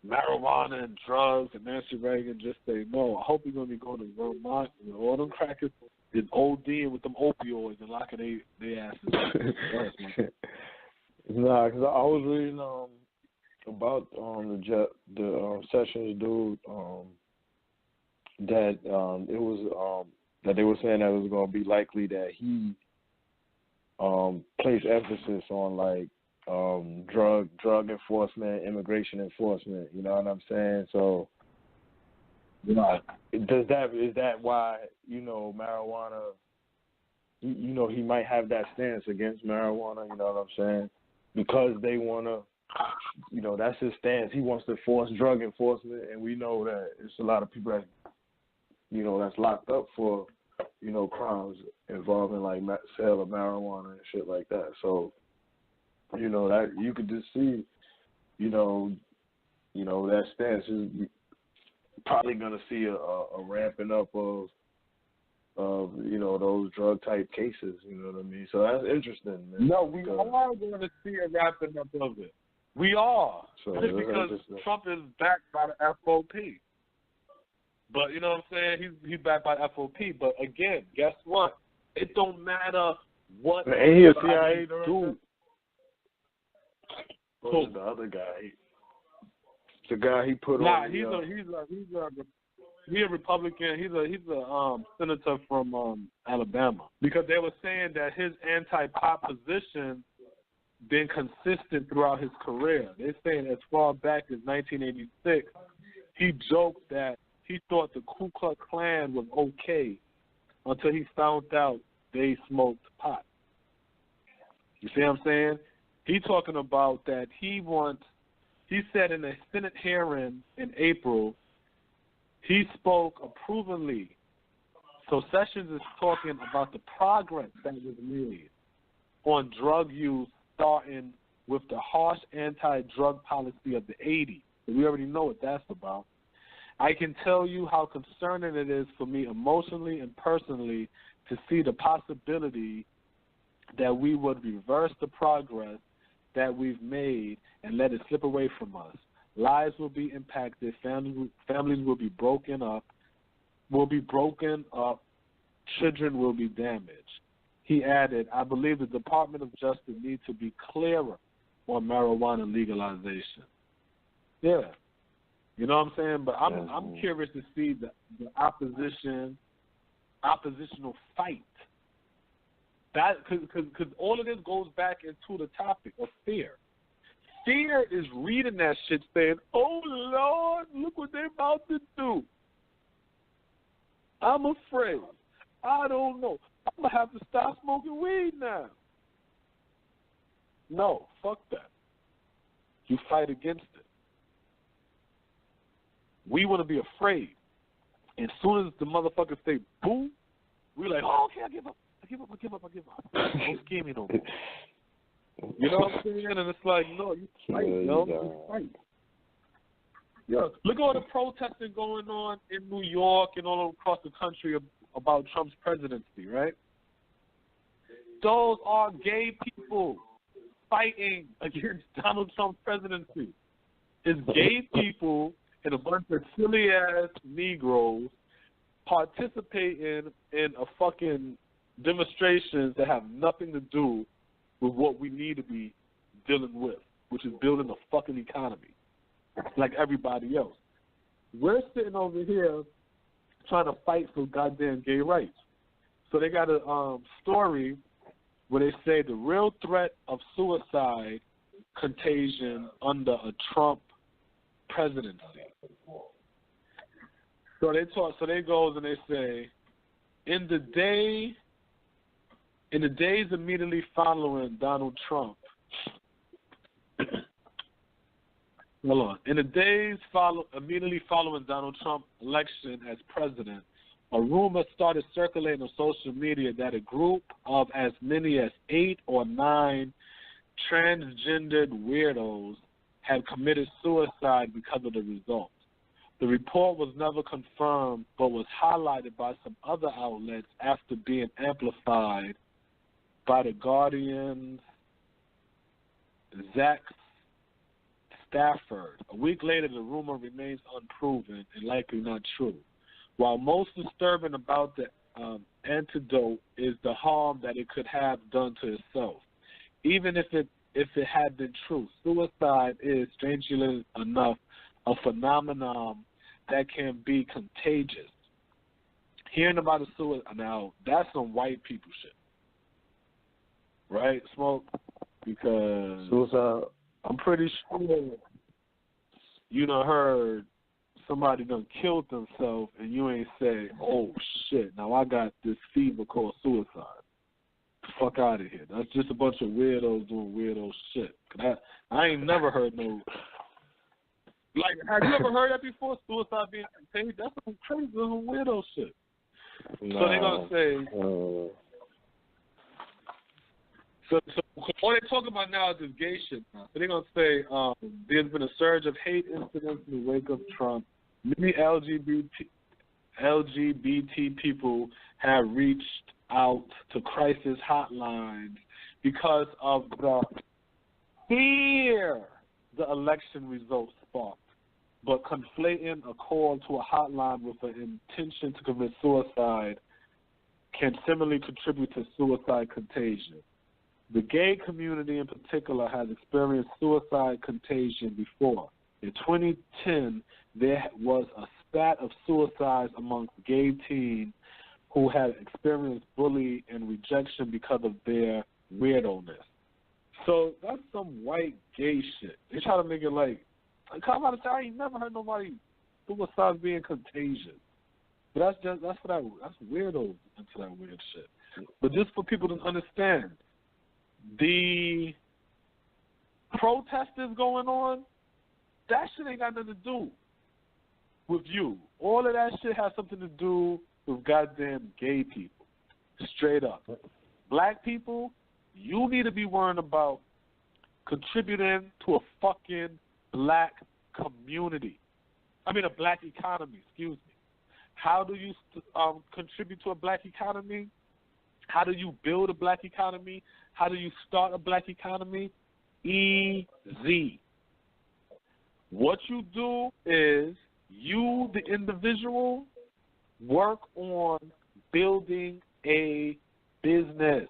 marijuana and drugs and Nancy Reagan Just Say No, I hope you're gonna be going to Vermont and all them crackers is ODing with them opioids and locking their asses. Nah, because I was reading about the Sessions dude that it was that they were saying that it was going to be likely that he placed emphasis on like drug enforcement, immigration enforcement. You know what I'm saying? So, is that why marijuana? He might have that stance against marijuana. You know what I'm saying? Because they want to, that's his stance. He wants to force drug enforcement, and we know that it's a lot of people that, that's locked up for, crimes involving like sale of marijuana and shit like that. So, that you could just see, that stance is probably going to see a ramping up of those drug type cases, you know what I mean? So that's interesting, man. No, we are going to see a wrapping up of it. We are. So just because Trump is backed by the FOP. But you know what I'm saying? He's backed by FOP. But again, guess what? It don't matter what ain't he a CIA do. Who's the other guy? The guy he put on. Nah, he's a Republican. He's a senator from Alabama, because they were saying that his anti-pop position been consistent throughout his career. They're saying as far back as 1986, he joked that he thought the Ku Klux Klan was okay until he found out they smoked pot. You see what I'm saying? He talking about that he said in a Senate hearing in April, he spoke approvingly. So Sessions is talking about the progress that was made on drug use starting with the harsh anti-drug policy of the 80s. We already know what that's about. I can tell you how concerning it is for me emotionally and personally to see the possibility that we would reverse the progress that we've made and let it slip away from us. Lives will be impacted. Families will be broken up. Children will be damaged. He added, I believe the Department of Justice needs to be clearer on marijuana legalization. Yeah. You know what I'm saying? But I'm curious to see the oppositional fight. That because all of this goes back into the topic of fear. Fear is reading that shit saying, oh, Lord, look what they're about to do. I'm afraid. I don't know. I'm going to have to stop smoking weed now. No, fuck that. You fight against it. We want to be afraid. And as soon as the motherfuckers say boo, we're like, oh, okay, I give up. Don't scare me no more. You know what I'm saying? And it's like, no, you fight, yo. You fight. Yeah. Look at all the protesting going on in New York and all across the country about Trump's presidency, right? Those are gay people fighting against Donald Trump's presidency. It's gay people and a bunch of silly-ass Negroes participating in a fucking demonstrations that have nothing to do with what we need to be dealing with, which is building a fucking economy like everybody else. We're sitting over here trying to fight for goddamn gay rights. So they got a story where they say the real threat of suicide contagion under a Trump presidency. So they goes and they say, in the days immediately following Donald Trump, immediately following Donald Trump's election as president, a rumor started circulating on social media that a group of as many as 8 or 9 transgendered weirdos had committed suicide because of the results. The report was never confirmed, but was highlighted by some other outlets after being amplified by The Guardian's Zach Stafford. A week later, the rumor remains unproven and likely not true. While most disturbing about the antidote is the harm that it could have done to itself. Even if it had been true, suicide is, strangely enough, a phenomenon that can be contagious. Hearing about a suicide, now, that's some white people shit. Right, Smoke? Because suicide. I'm pretty sure you done heard somebody done killed themselves and you ain't say, oh, shit, now I got this fever called suicide. Fuck out of here. That's just a bunch of weirdos doing weirdo shit. I ain't never heard no... Like, have you ever heard that before? Suicide being contagious? That's some crazy little weirdo shit. No. So they're going to say... So all they're talking about now is this gay shit now. So they're going to say there's been a surge of hate incidents in the wake of Trump. Many LGBT people have reached out to crisis hotlines because of the fear the election results sparked. But conflating a call to a hotline with an intention to commit suicide can similarly contribute to suicide contagion. The gay community in particular has experienced suicide contagion before. In 2010, there was a stat of suicides amongst gay teens who had experienced bullying and rejection because of their weirdoness. So that's some white gay shit. They try to make it like, come out and say, I ain't never heard nobody suicide being contagious. But that's weirdos into that weird shit. But just for people to understand, the protesters going on, that shit ain't got nothing to do with you. All of that shit has something to do with goddamn gay people. Straight up. Black people, you need to be worrying about contributing to a fucking black community. I mean, a black economy, excuse me. How do you contribute to a black economy? How do you build a black economy? How do you start a black economy? Easy. What you do is you, the individual, work on building a business.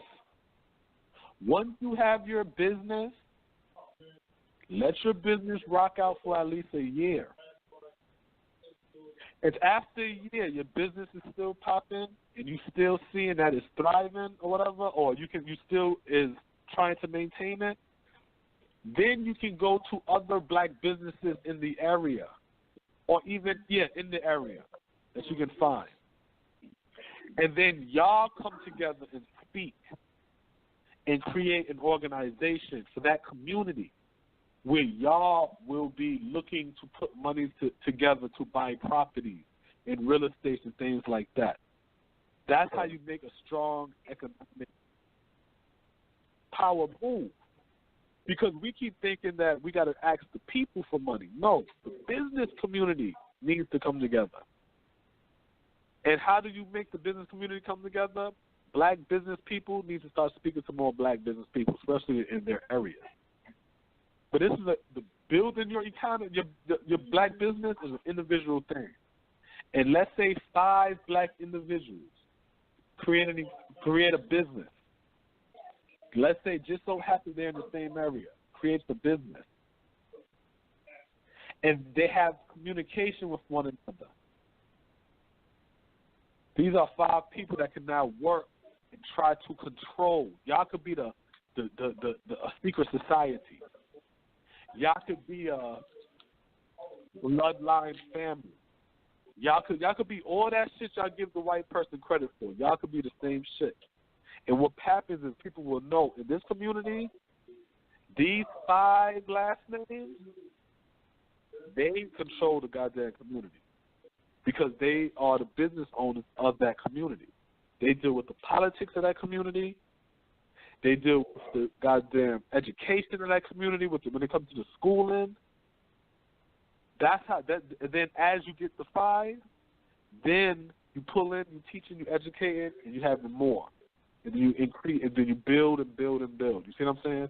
Once you have your business, let your business rock out for at least a year. If after a year your business is still popping and you still seeing that it's thriving or whatever, or you still is trying to maintain it, then you can go to other black businesses in the area, or even in the area that you can find, and then y'all come together and speak and create an organization for that community where y'all will be looking to put money together to buy properties and real estate and things like that. That's how you make a strong economic power move. Because we keep thinking that we got to ask the people for money. No, the business community needs to come together. And how do you make the business community come together? Black business people need to start speaking to more black business people, especially in their areas. But this is the building your economy, your black business is an individual thing. And let's say 5 black individuals create a business. Let's say just so happen they're in the same area, creates a business. And they have communication with one another. These are 5 people that can now work and try to control. Y'all could be a secret society. Y'all could be a bloodline family. Y'all could be all that shit y'all give the white person credit for. Y'all could be the same shit. And what happens is people will know in this community, these 5 last names, they control the goddamn community because they are the business owners of that community. They deal with the politics of that community. They deal with the goddamn education of that community when it comes to the schooling. That's how that. And then as you get the 5, then you pull in, you teaching, you educating, and you have more. And then you increase, and then you build and build and build. You see what I'm saying?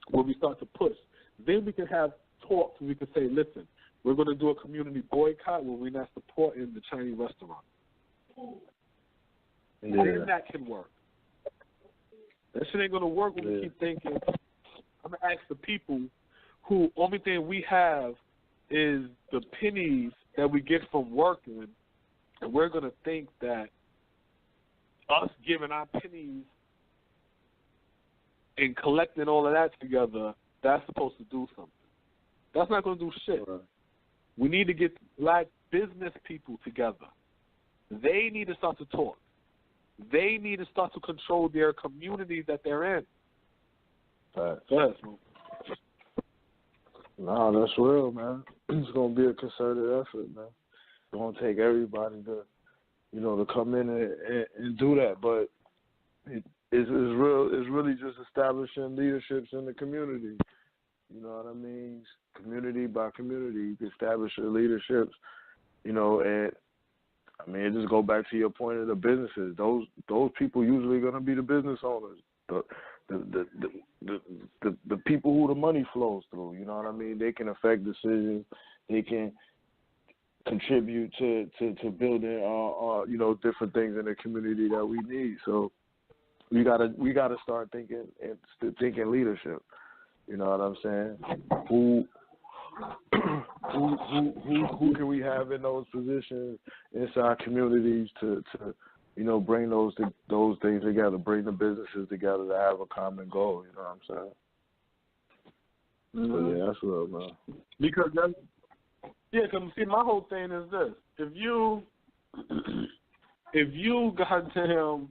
When we start to push, then we can have talks. And we can say, listen, we're going to do a community boycott where we're not supporting the Chinese restaurant. Yeah. Then that can work. That shit ain't going to work when we keep thinking, I'm going to ask the people who only thing we have is the pennies that we get from working, and we're going to think that us giving our pennies and collecting all of that together, that's supposed to do something. That's not going to do shit. Right. We need to get black business people together. They need to start to talk. They need to start to control their community that they're in. Right. Yes, no, that's real, man. It's going to be a concerted effort, man. It's going to take everybody to come in and do that. But it's real. It's really just establishing leaderships in the community. You know what I mean? Community by community, you can establish your leaderships. And I mean, it just go back to your point of the businesses. Those people usually going to be the business owners, the people who the money flows through. You know what I mean? They can affect decisions. They can contribute to building different things in the community that we need. So we gotta start thinking leadership. You know what I'm saying? Who can we have in those positions inside communities to bring those things together, bring the businesses together to have a common goal. You know what I'm saying? Mm-hmm. So yeah, that's real, man. Because see, my whole thing is this: if you goddamn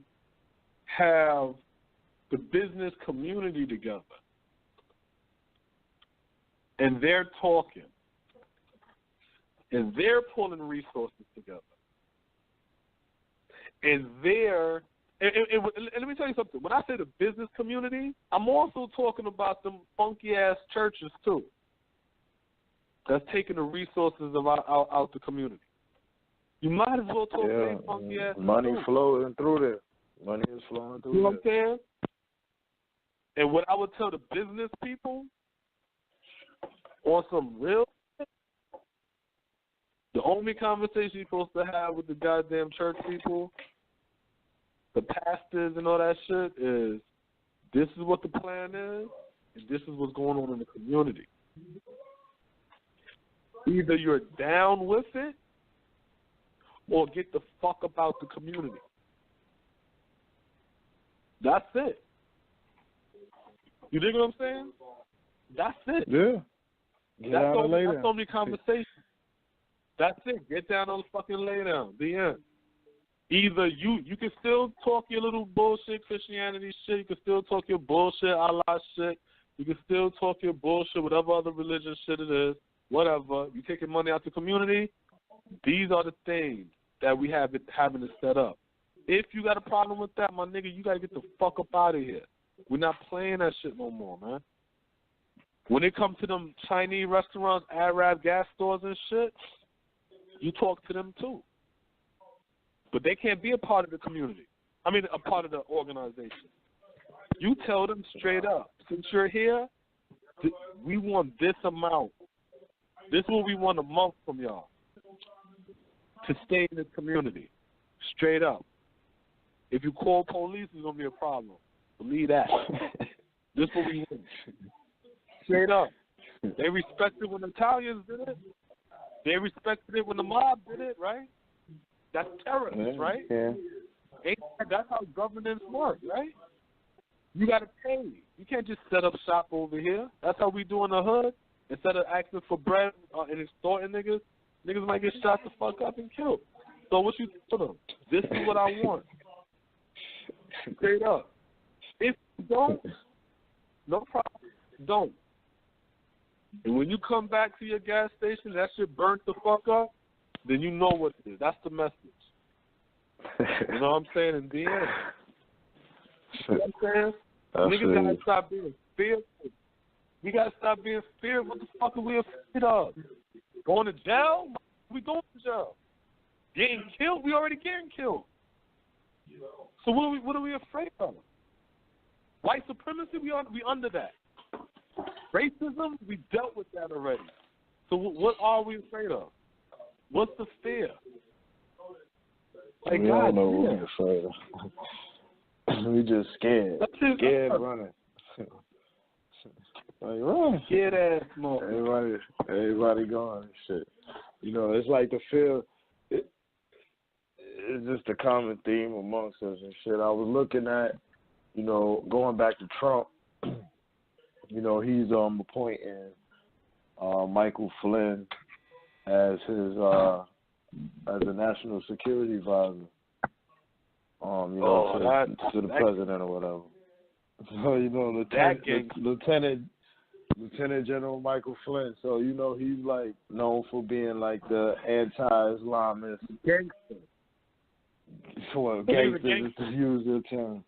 have the business community together, and they're talking, and they're pulling resources together, and they're And let me tell you something. When I say the business community, I'm also talking about them funky-ass churches, too, that's taking the resources of out the community. You might as well talk to these funky-ass money too. flowing through there. Money is flowing through there. You know what I'm saying? And what I would tell the business people on some real shit, the only conversation you're supposed to have with the goddamn church people, the pastors and all that shit is, this is what the plan is, and this is what's going on in the community. Either you're down with it, or get the fuck about the community. That's it. You dig what I'm saying? That's it. Yeah. That's the only conversation. That's it. Get down on the fucking lay down. The end. Either you can still talk your little bullshit Christianity shit. You can still talk your bullshit Allah shit. You can still talk your bullshit whatever other religious shit it is. Whatever. You taking money out the community. These are the things that we having to set up. If you got a problem with that, my nigga, you got to get the fuck up out of here. We're not playing that shit no more, man. When it comes to them Chinese restaurants, Arab gas stores and shit, you talk to them too. But they can't be a part of the community. I mean, a part of the organization. You tell them straight up, since you're here, we want this amount. This is what we want a month from y'all to stay in the community. Straight up. If you call police, it's going to be a problem. Believe that. This is what we want. Straight up. They respected when the Italians did it. They respected it when the mob did it, right? That's terrorists, right? Yeah. That's how governance works, right? You got to pay. You can't just set up shop over here. That's how we do in the hood. Instead of asking for bread and extorting niggas, niggas might get shot the fuck up and killed. So what you tell them? This is what I want. Straight up. If you don't, no problem. Don't. And when you come back to your gas station, that shit burnt the fuck up, then you know what it is. That's the message. You know what I'm saying? In the end. You know what I'm saying? Niggas gotta stop being fearful. We gotta stop being fearful. What the fuck are we afraid of? Going to jail? We going to jail. Getting killed? We already getting killed. So what are we afraid of? White supremacy? We under that. Racism? We dealt with that already. So what are we afraid of? What's the fear? Like, we don't know what we're afraid of. We just scared. Scared running. Like, run. Scared ass motherfucker. Everybody going and shit. You know, it's like the fear. It's just a common theme amongst us and shit. I was looking at, you know, going back to Trump. You know, he's appointing Michael Flynn as his as a national security advisor. You know, to the president or whatever. So you know, Lieutenant General Michael Flynn. So you know, he's like known for being like the anti-Islamist gangster. Well, gangster is to use their term.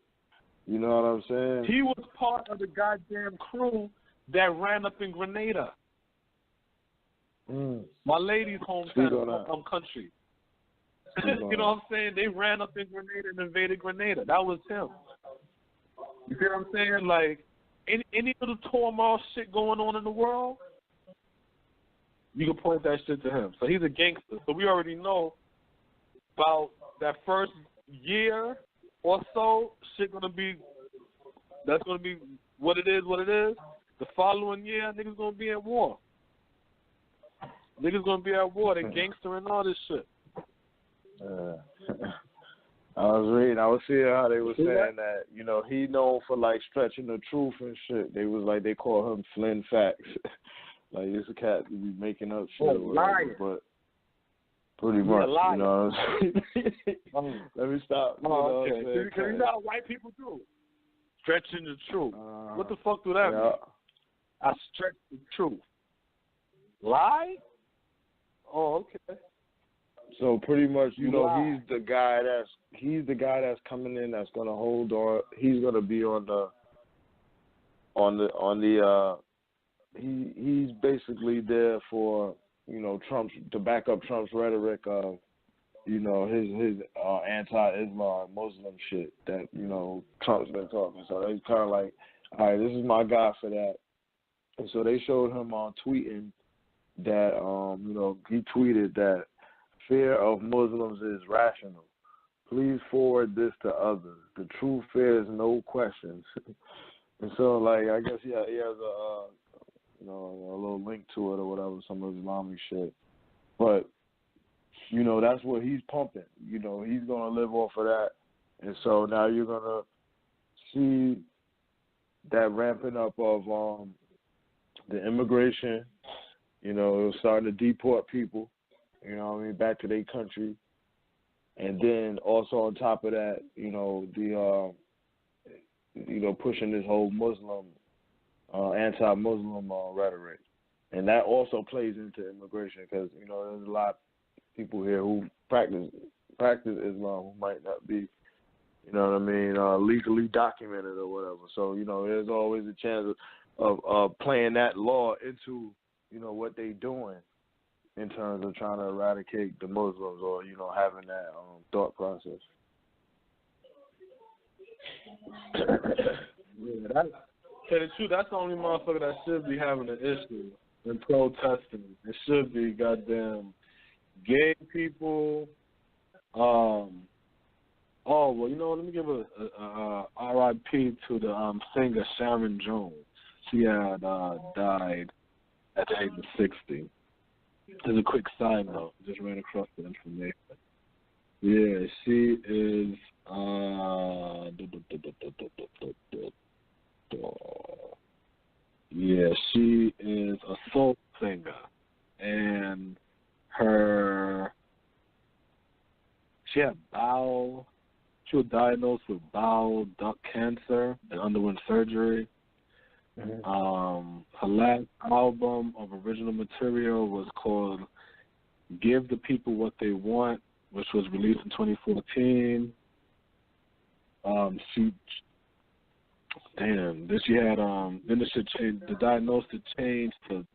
You know what I'm saying? He was part of the goddamn crew that ran up in Grenada. My lady's hometown, country. You know what I'm saying? They ran up in Grenada and invaded Grenada. That was him. You see what I'm saying? Like, any little turmoil shit going on in the world, you can point that shit to him. So he's a gangster. So we already know about that first year or so, that's gonna be what it is. The following year, niggas gonna be at war. They gangster and all this shit. I was seeing how they were saying that, you know, he known for like stretching the truth and shit. They call him Flynn Facts. Like this cat be making up shit or whatever, but pretty much, you know what I'm saying? Let me stop. Okay. Because you know how white people do. Stretching the truth. What the fuck do that mean? I stretch the truth. Lie? Oh, okay. So pretty much, you know, he's the guy that's coming in that's gonna hold on. He's gonna be he's basically there for, you know, to back up Trump's rhetoric of, you know, his anti-Islam Muslim shit that, you know, Trump's been talking. So they kind of like, all right, this is my guy for that. And so they showed him on tweeting that, you know, he tweeted that fear of Muslims is rational. Please forward this to others. The true fear is no questions. And so, like, I guess he has a, you know, a little link to it or whatever, some Islamic shit. But, you know, that's what he's pumping. You know, he's going to live off of that. And so now you're going to see that ramping up of the immigration. You know, starting to deport people, you know what I mean, back to their country. And then also on top of that, you know, pushing this whole Muslim, anti-Muslim rhetoric. And that also plays into immigration because, you know, there's a lot of people here who practice Islam who might not be, you know what I mean, legally documented or whatever. So, you know, there's always a chance of playing that law into, you know, what they doing in terms of trying to eradicate the Muslims or, you know, having that thought process. Yeah, tell the truth, that's the only motherfucker that should be having an issue and protesting. It should be goddamn gay people. Oh, well, you know, let me give a R.I.P. to the singer Sharon Jones. She had died at the age of 60. As a quick side note, just ran across the information. Yeah, she is she is a soul singer, and she was diagnosed with bowel duct cancer and underwent surgery. Mm-hmm. Her last album of original material was called Give the People What They Want, which was released in 2014. Then she had then the diagnosis changed to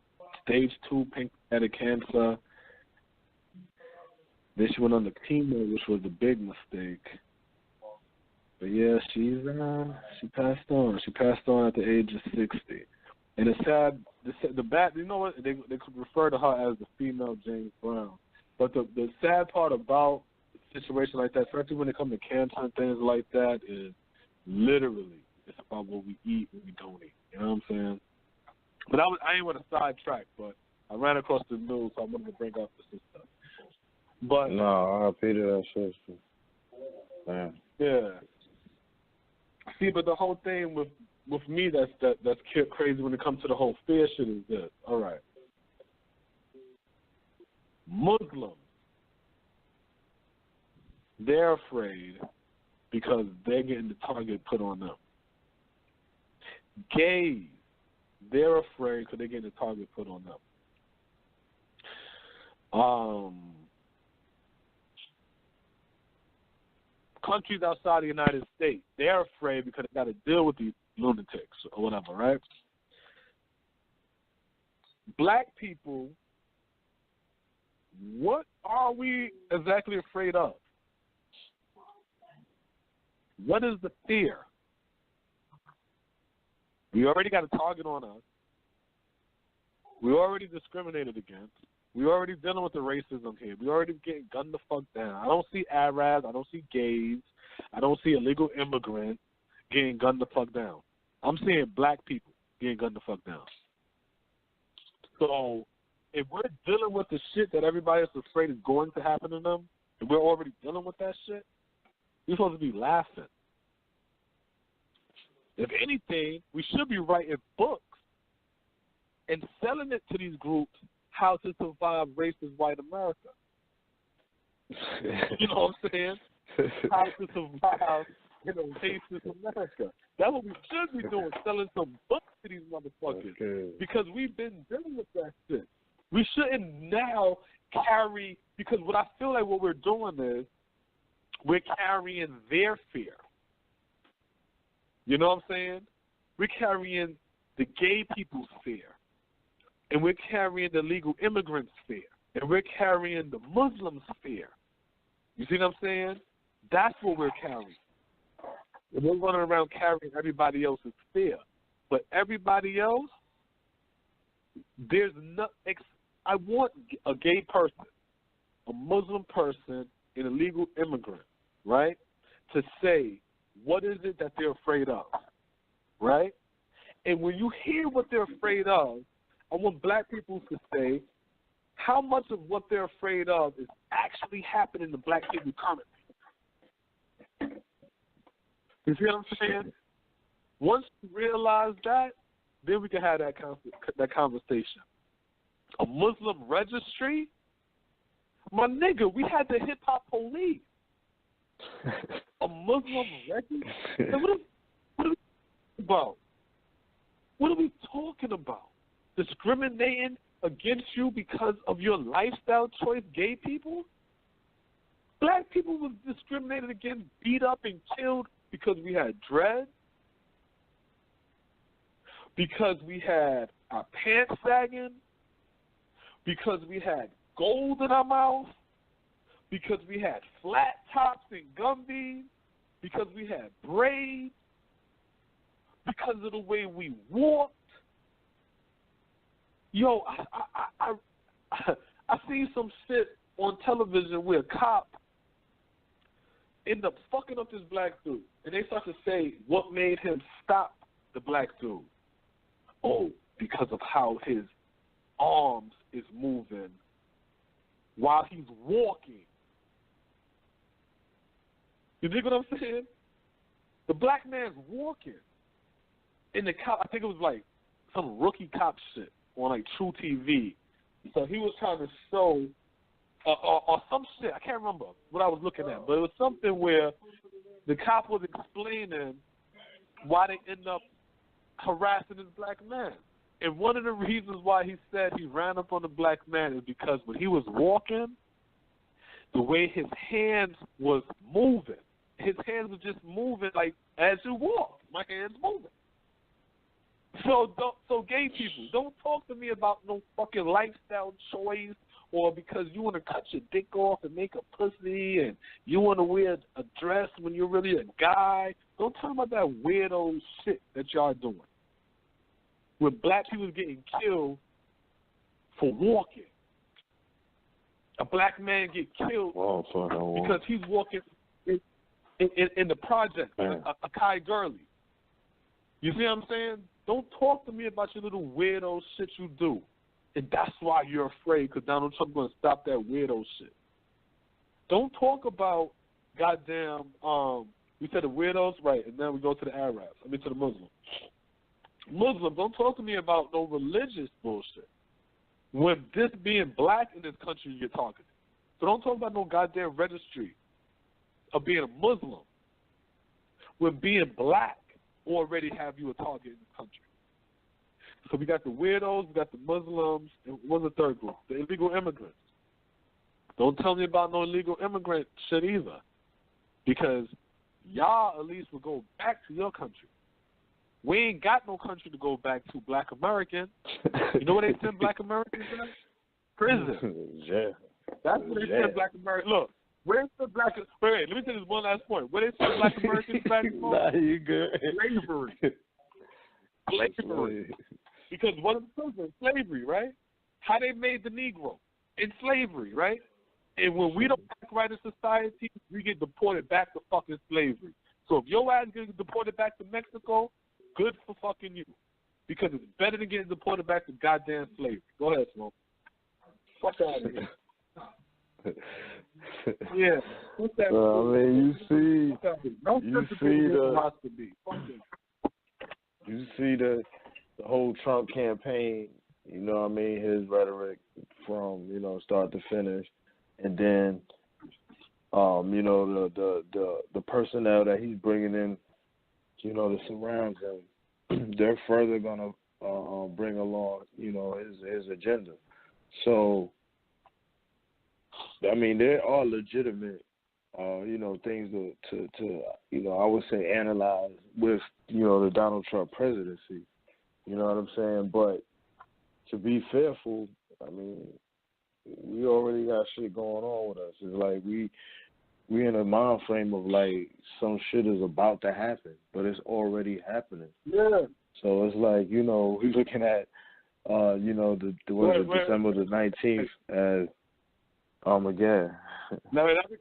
stage 2 pancreatic cancer. Then she went on the chemo, which was a big mistake. But yeah, she passed on. She passed on at the age of 60. And it's sad. You know what? They could refer to her as the female James Brown. But the sad part about a situation like that, especially when it comes to cancer and things like that, is literally it's about what we eat and we don't eat. You know what I'm saying? But I ain't want to sidetrack, but I ran across the news, so I'm going to bring up this stuff. But no, I repeated that shit. Man. Yeah. See, but the whole thing with me that's crazy when it comes to the whole fear shit is this. All right. Muslims, they're afraid because they're getting the target put on them. Gays, they're afraid because they're getting the target put on them. Countries outside the United States, they're afraid because they got to deal with these lunatics or whatever, right? Black people, what are we exactly afraid of? What is the fear? We already got a target on us. We already discriminated against. We already dealing with the racism here. We already getting gunned the fuck down. I don't see Arabs. I don't see gays. I don't see illegal immigrants getting gunned the fuck down. I'm seeing black people getting gunned the fuck down. So if we're dealing with the shit that everybody is afraid is going to happen to them, and we're already dealing with that shit, we're supposed to be laughing. If anything, we should be writing books and selling it to these groups how to survive racist white America. You know what I'm saying? How to survive, racist America. That's what we should be doing, selling some books to these motherfuckers. Okay. Because we've been dealing with that shit. We shouldn't now carry because what I feel like what we're doing is we're carrying their fear. You know what I'm saying? We're carrying the gay people's fear, and we're carrying the legal immigrants' fear, and we're carrying the Muslims' fear. You see what I'm saying? That's what we're carrying. And we're running around carrying everybody else's fear. But everybody else, there's no. I want a gay person, a Muslim person, and a legal immigrant, right, to say what is it that they're afraid of, right? And when you hear what they're afraid of, I want black people to say how much of what they're afraid of is actually happening to black people currently. You see what I'm saying? Once you realize that, then we can have that conversation. A Muslim registry? My nigga, we had the hip-hop police. A Muslim registry? What are we about? What are we talking about? Discriminating against you because of your lifestyle choice, gay people? Black people was discriminated against, beat up, and killed because we had dread, because we had our pants sagging, because we had gold in our mouth, because we had flat tops and gumbies, because we had braids, because of the way we walked. Yo, I seen some shit on television where a cop ended up fucking up this black dude, and they start to say what made him stop the black dude. Oh, because of how his arms is moving while he's walking. You dig what I'm saying? The black man's walking. And the cop, I think it was like some rookie cop shit on like True TV. So he was trying to show, or some shit, I can't remember what I was looking at, but it was something where the cop was explaining why they end up harassing this black man. And one of the reasons why he said he ran up on the black man is because when he was walking, the way his hands was moving, his hands were just moving like as you walk. My hands moving. So gay people, don't talk to me about no fucking lifestyle choice or because you want to cut your dick off and make a pussy and you want to wear a dress when you're really a guy. Don't talk about that weirdo shit that y'all doing. When black people getting killed for walking. A black man get killed because he's walking in the project, a Kai Gurley. You see what I'm saying? Don't talk to me about your little weirdo shit you do. And that's why you're afraid, because Donald Trump's going to stop that weirdo shit. Don't talk about goddamn, we said the weirdos, right, and then we go to the Arabs. To the Muslims. Muslims, don't talk to me about no religious bullshit. When this being black in this country, you're talking. So don't talk about no goddamn registry of being a Muslim. When being black already have you a target in the country. So we got the weirdos, we got the Muslims, and what's the third group? The illegal immigrants. Don't tell me about no illegal immigrant shit either. Because y'all at least will go back to your country. We ain't got no country to go back to, black American. You know where they send black Americans in? Prison. Yeah. That's where they send black Americans. Look, where's the black... Wait, let me say this one last point. Where they send black Americans back to? Nah, you good. Slavery. Because one of the prisons, slavery, right? How they made the Negro in slavery, right? And when we don't act right in society, we get deported back to fucking slavery. So if your ass gets deported back to Mexico, good for fucking you. Because it's better than getting deported back to goddamn slavery. Go ahead, Smoke. Fuck out of here. Yeah. What's that? You see the whole Trump campaign, you know what I mean, his rhetoric from, start to finish. And then, the personnel that he's bringing in, to surround him, they're further going to bring along, his agenda. So I mean, there are legitimate, things to I would say analyze with, the Donald Trump presidency. You know what I'm saying? But to be fearful, I mean, we already got shit going on with us. It's like we in a mind frame of like some shit is about to happen, but it's already happening. Yeah. So it's like, we're looking at, December the 19th as Armageddon. Now, not to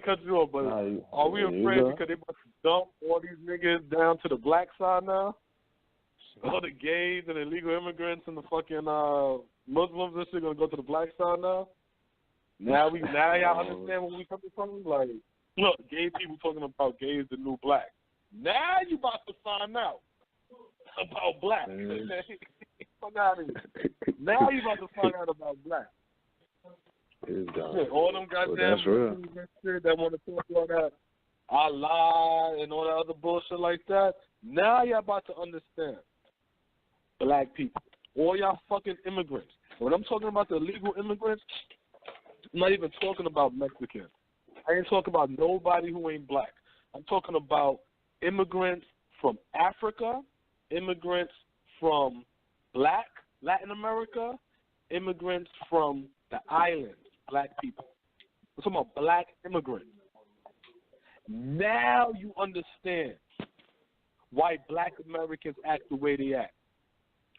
cut you off, but are we afraid because they about to dump all these niggas down to the black side now? All the gays and illegal immigrants and the fucking Muslims and shit gonna go to the black side now? Now y'all understand where we coming from? Like, look, gay people talking about gays the new black. Now you about to find out about black. Fuck out of here. Now you about to find out about black. All them goddamn shit that want to talk about that Allah and all that other bullshit like that. Now y'all about to understand black people. All y'all fucking immigrants. When I'm talking about the illegal immigrants, I'm not even talking about Mexicans. I ain't talking about nobody who ain't black. I'm talking about immigrants from Africa, immigrants from Latin America, immigrants from the islands, black people. I'm talking about black immigrants. Now you understand why black Americans act the way they act.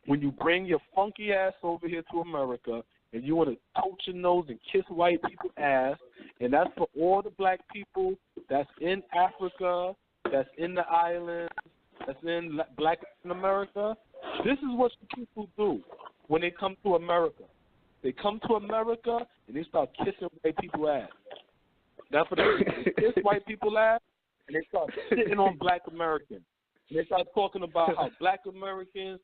When you bring your funky ass over here to America and you want to touch your nose and kiss white people's ass, and that's for all the black people that's in Africa, that's in the islands, that's in black America, this is what the people do when they come to America. They come to America and they start kissing white people's ass. That's what they do. They kiss white people's ass and they start sitting on black Americans. And they start talking about how black Americans,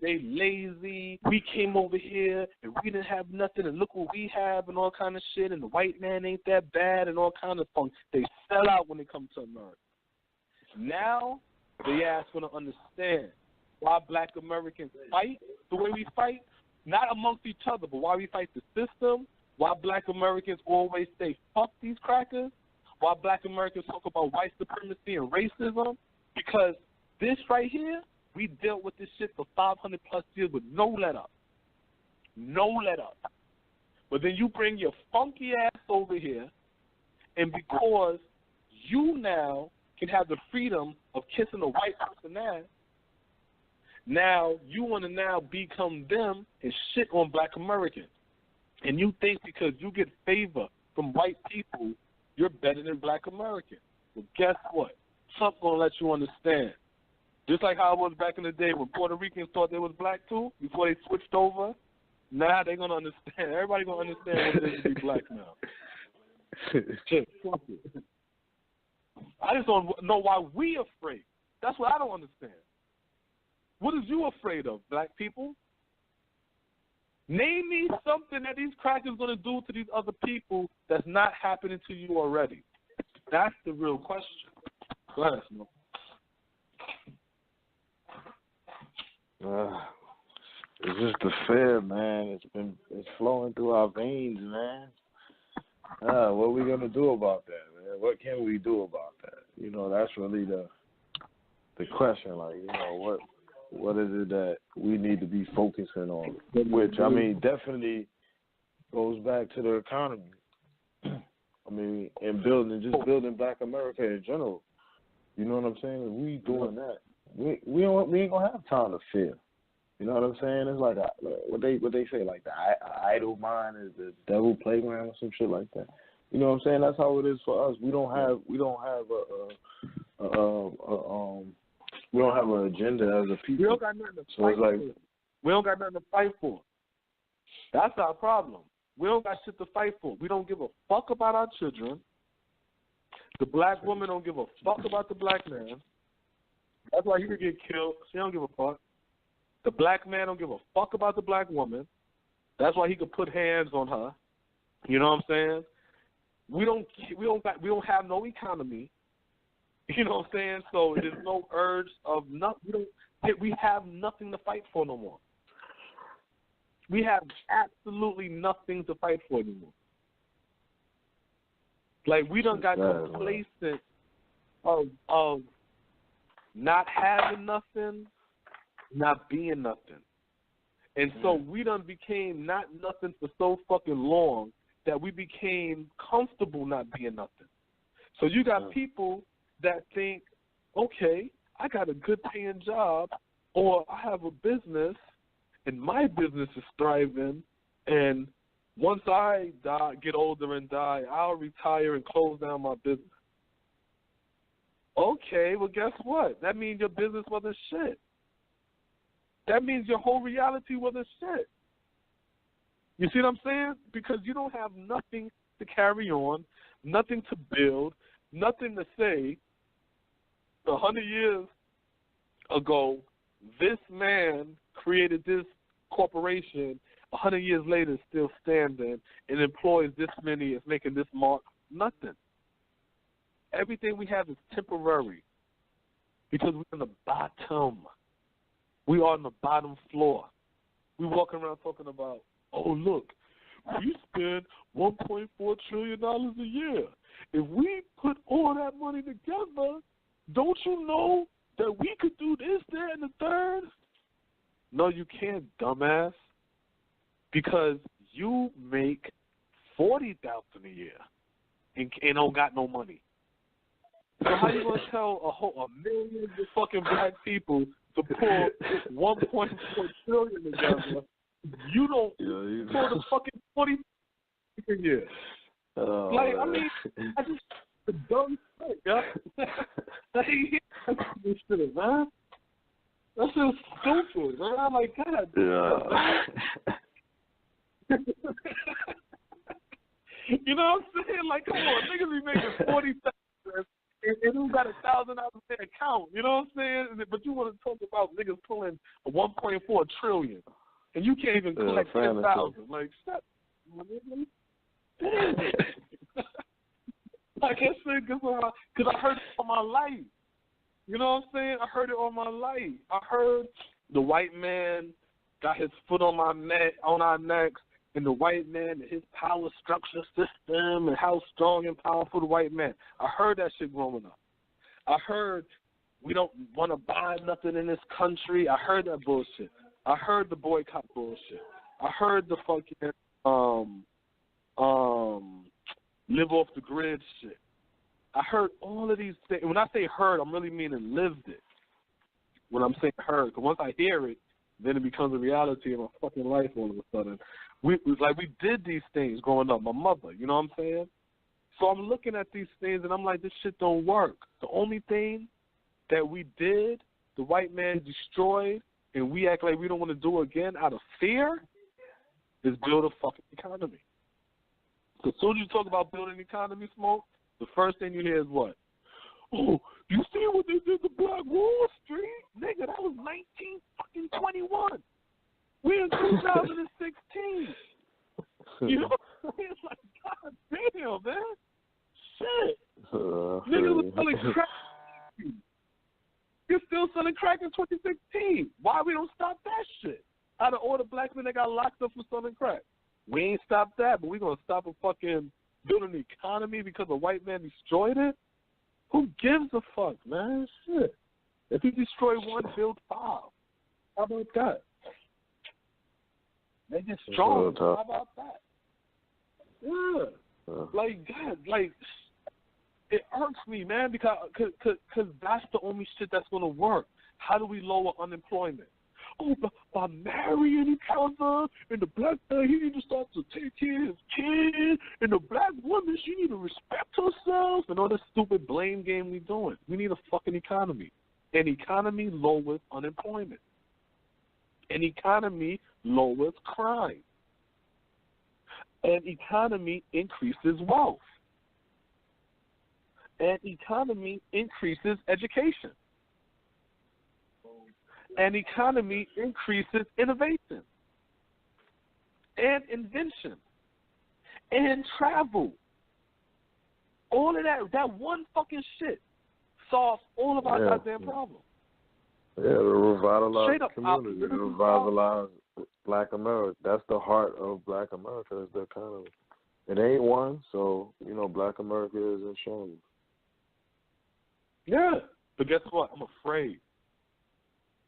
they lazy. We came over here and we didn't have nothing, and look what we have and all kind of shit, and the white man ain't that bad and all kind of fun. They sell out when they come to America. Now, they ask want to understand why black Americans fight the way we fight, not amongst each other, but why we fight the system, why black Americans always say, fuck these crackers, why black Americans talk about white supremacy and racism, because this right here, we dealt with this shit for 500 plus years with no let up. No let up. But then you bring your funky ass over here, and because you now can have the freedom of kissing a white person ass, now you want to now become them and shit on black Americans. And you think because you get favor from white people, you're better than black Americans. Well, guess what? Trump's going to let you understand. Just like how it was back in the day when Puerto Ricans thought they was black too, before they switched over. Now they're going to understand. Everybody's going to understand what it is to be black now. Shit, fuck it. I just don't know why we afraid. That's what I don't understand. What is you afraid of, black people? Name me something that these crackers going to do to these other people that's not happening to you already. That's the real question. Go ahead, Snow. It's just the fear, man. It's flowing through our veins, man. What are we gonna do about that, man? What can we do about that? That's really the question. Like, what is it that we need to be focusing on? Which, I mean, definitely goes back to the economy. I mean, and building Black America in general. You know what I'm saying? If we doing that, we ain't gonna have time to fear. You know what I'm saying? It's like what they say, like the idle mind is the devil playground or some shit like that. You know what I'm saying? That's how it is for us. We don't have an agenda as a people. We don't got nothing to fight for. We don't got nothing to fight for. That's our problem. We don't got shit to fight for. We don't give a fuck about our children. The black woman don't give a fuck about the black man. That's why he could get killed. She don't give a fuck. The black man don't give a fuck about the black woman. That's why he could put hands on her. You know what I'm saying? We don't have no economy. You know what I'm saying? So there's no urge of nothing. We have nothing to fight for no more. We have absolutely nothing to fight for anymore. Like, we done got complacent of not having nothing, not being nothing. And so we done became not nothing for so fucking long that we became comfortable not being nothing. So you got people that think, okay, I got a good paying job, or I have a business and my business is thriving, and once I die, get older and die, I'll retire and close down my business. Okay, well, guess what? That means your business wasn't shit. That means your whole reality wasn't shit. You see what I'm saying? Because you don't have nothing to carry on, nothing to build, nothing to say. 100 years ago, this man created this corporation. 100 years later, it's still standing and employs this many, is making this mark. Nothing. Everything we have is temporary because we're in the bottom. We are on the bottom floor. We walking around talking about, oh, look, we spend $1.4 trillion a year. If we put all that money together, don't you know that we could do this, that, and the third? No, you can't, dumbass, because you make $40,000 a year and don't got no money. So how you gonna tell a million fucking black people to pull 1.4 trillion together? You don't pull the fucking 40 a year. Like, I mean, I just the dumb shit, yeah. Like, this shit, man. That's just stupid, man. I'm like, God. Yeah. You know what I'm saying? Like, come on, niggas be making 40,000 and who got $1,000 in their account? You know what I'm saying? But you want to talk about niggas pulling 1.4 trillion, and you can't even collect 10,000. Like, shut. Damn. Like I said, because I heard it all my life. You know what I'm saying? I heard it all my life. I heard the white man got his foot on our necks, and the white man and his power structure system and how strong and powerful the white man. I heard that shit growing up. I heard we don't want to buy nothing in this country. I heard that bullshit. I heard the boycott bullshit. I heard the fucking live off the grid shit. I heard all of these things. When I say heard, I'm really meaning lived it. When I'm saying heard, because once I hear it, then it becomes a reality in my fucking life all of a sudden. We did these things growing up, my mother, you know what I'm saying? So I'm looking at these things and I'm like, this shit don't work. The only thing that we did, the white man destroyed, and we act like we don't want to do again out of fear, is build a fucking economy. So as soon as you talk about building an economy, Smoke, the first thing you hear is what? Oh, you see what they did to Black Wall Street? Nigga, that was 1921. We're in 2016. You know what I'm saying? It's like, God damn, man. Shit. Niggas was selling crack. You're still selling crack in 2016. Why we don't stop that shit? Out of all the black men that got locked up for selling crack. We ain't stopped that, but we going to stop a fucking building the economy because a white man destroyed it? Who gives a fuck, man? Shit. If he destroy one, build 5. How about that? They get strong. How about that? Yeah. Like, God, like, it irks me, man, because that's the only shit that's going to work. How do we lower unemployment? Oh, by marrying each other, and the black man, he need to start to take care of his kid, and the black woman, she need to respect herself, and all this stupid blame game we doing. We need a fucking economy. An economy lowers unemployment. An economy lowers crime. An economy increases wealth. An economy increases education. An economy increases innovation and invention and travel. All of that one fucking shit solves all of our goddamn problems. Yeah, to revitalize the community, to revitalize Black America. That's the heart of Black America, is the economy. It ain't one, so, Black America is in shambles. Yeah, but guess what? I'm afraid.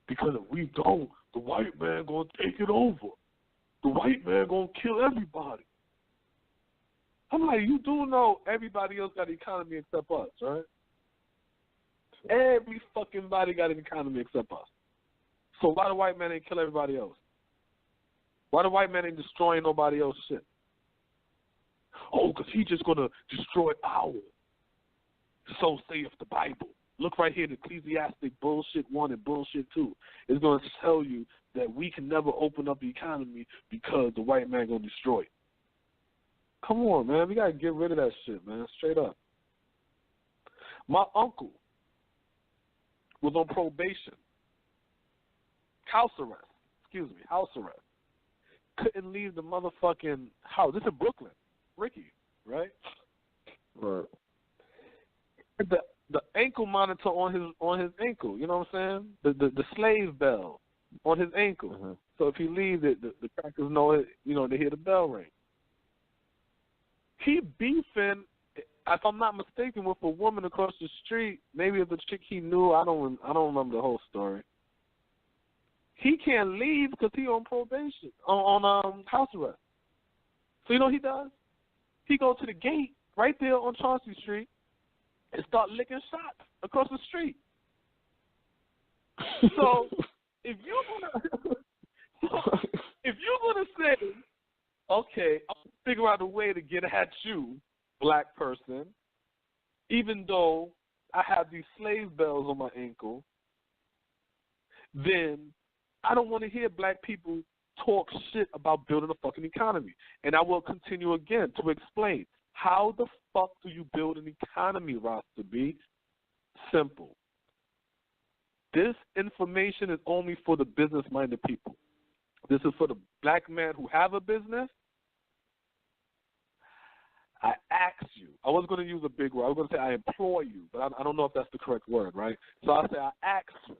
Because if we don't, the white man going to take it over. The white man going to kill everybody. I'm like, you do know everybody else got an economy except us, right? Every fucking body got an economy except us. So why the white man ain't kill everybody else? Why the white man ain't destroying nobody else's shit? Oh, because he just going to destroy ours. So saith the Bible. Look right here, the Ecclesiastic bullshit 1 and bullshit 2. It's going to tell you that we can never open up the economy because the white man going to destroy it. Come on, man. We got to get rid of that shit, man. Straight up. My uncle was on probation. House arrest. Couldn't leave the motherfucking house. This is Brooklyn. Ricky, right? Right. The ankle monitor on his ankle, you know what I'm saying? The slave bell on his ankle. Mm-hmm. So if he leaves it, the crackers know it, they hear the bell ring. He beefing, if I'm not mistaken, with a woman across the street. Maybe it's a chick he knew. I don't remember the whole story. He can't leave because he on probation, on house arrest. So you know what he does? He goes to the gate right there on Chauncey Street and start licking shots across the street. So if you're gonna say, okay, I'll figure out a way to get at you, black person, even though I have these slave bells on my ankle, then I don't want to hear black people talk shit about building a fucking economy. And I will continue again to explain. How the fuck do you build an economy, Rasta B? Simple. This information is only for the business-minded people. This is for the black man who have a business. I ask you. I was going to use a big word. I was going to say I implore you, but I don't know if that's the correct word, right? So I say I ask you.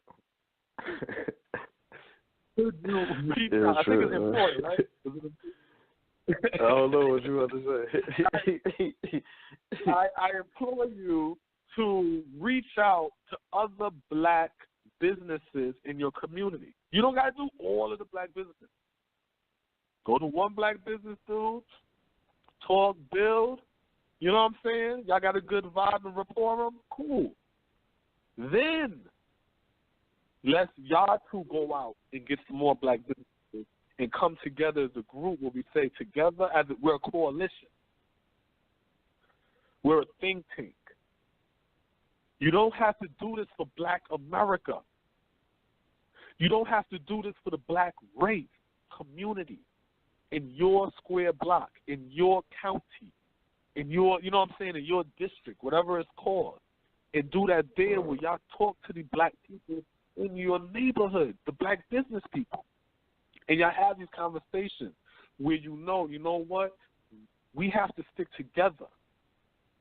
I think it's important, right? I don't know what you want to say. I implore you to reach out to other black businesses in your community. You don't got to do all of the black businesses. Go to one black business, dude. Talk, build. You know what I'm saying? Y'all got a good vibe and rapport them? Cool. Then let's y'all two go out and get some more black businesses and come together as a group where we say together as we're a coalition. We're a think tank. You don't have to do this for black America. You don't have to do this for the black race, community, in your square block, in your county, in your, you know what I'm saying, in your district, whatever it's called. And do that there where y'all talk to the black people in your neighborhood, the black business people. And y'all have these conversations where you know what? We have to stick together.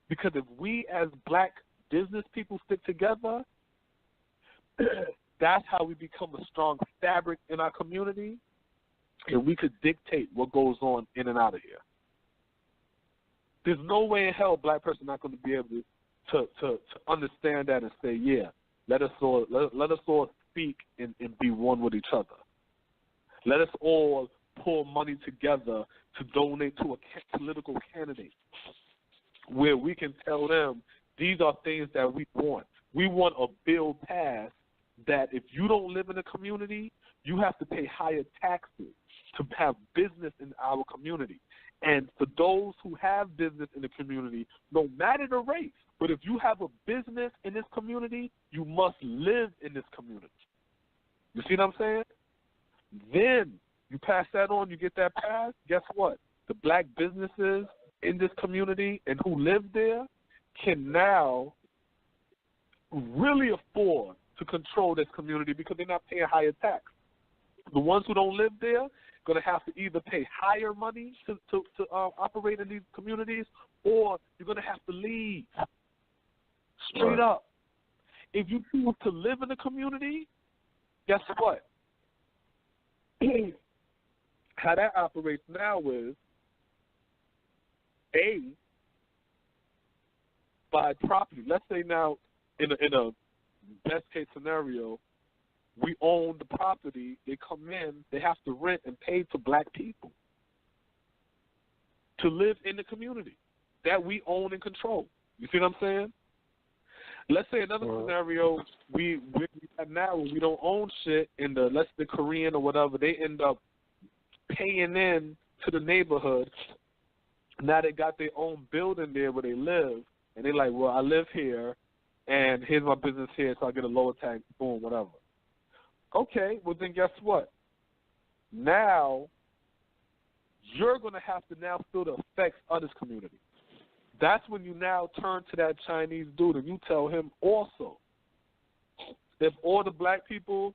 Because if we as black business people stick together, that's how we become a strong fabric in our community, and we could dictate what goes on in and out of here. There's no way in hell a black person not going to be able to understand that and say, yeah, let us all speak and be one with each other. Let us all pull money together to donate to a political candidate where we can tell them these are things that we want. We want a bill passed that if you don't live in a community, you have to pay higher taxes to have business in our community. And for those who have business in the community, no matter the race, but if you have a business in this community, you must live in this community. You see what I'm saying? Then you pass that on, you get that passed, guess what? The black businesses in this community and who live there can now really afford to control this community because they're not paying higher tax. The ones who don't live there going to have to either pay higher money to operate in these communities, or you're going to have to leave. Straight up. If you choose to live in the community, guess what? How that operates now is buy property. Let's say now, in a best case scenario, we own the property. They come in, they have to rent and pay to black people to live in the community that we own and control. You see what I'm saying? Let's say another scenario, we have now we don't own shit in the Korean or whatever, they end up paying in to the neighborhood. Now they got their own building there where they live, and they're like, well, I live here, and here's my business here, so I get a lower tax, boom, whatever. Okay, well then guess what? Now you're going to have to now feel the effects of this community. That's when you now turn to that Chinese dude and you tell him also, if all the black people,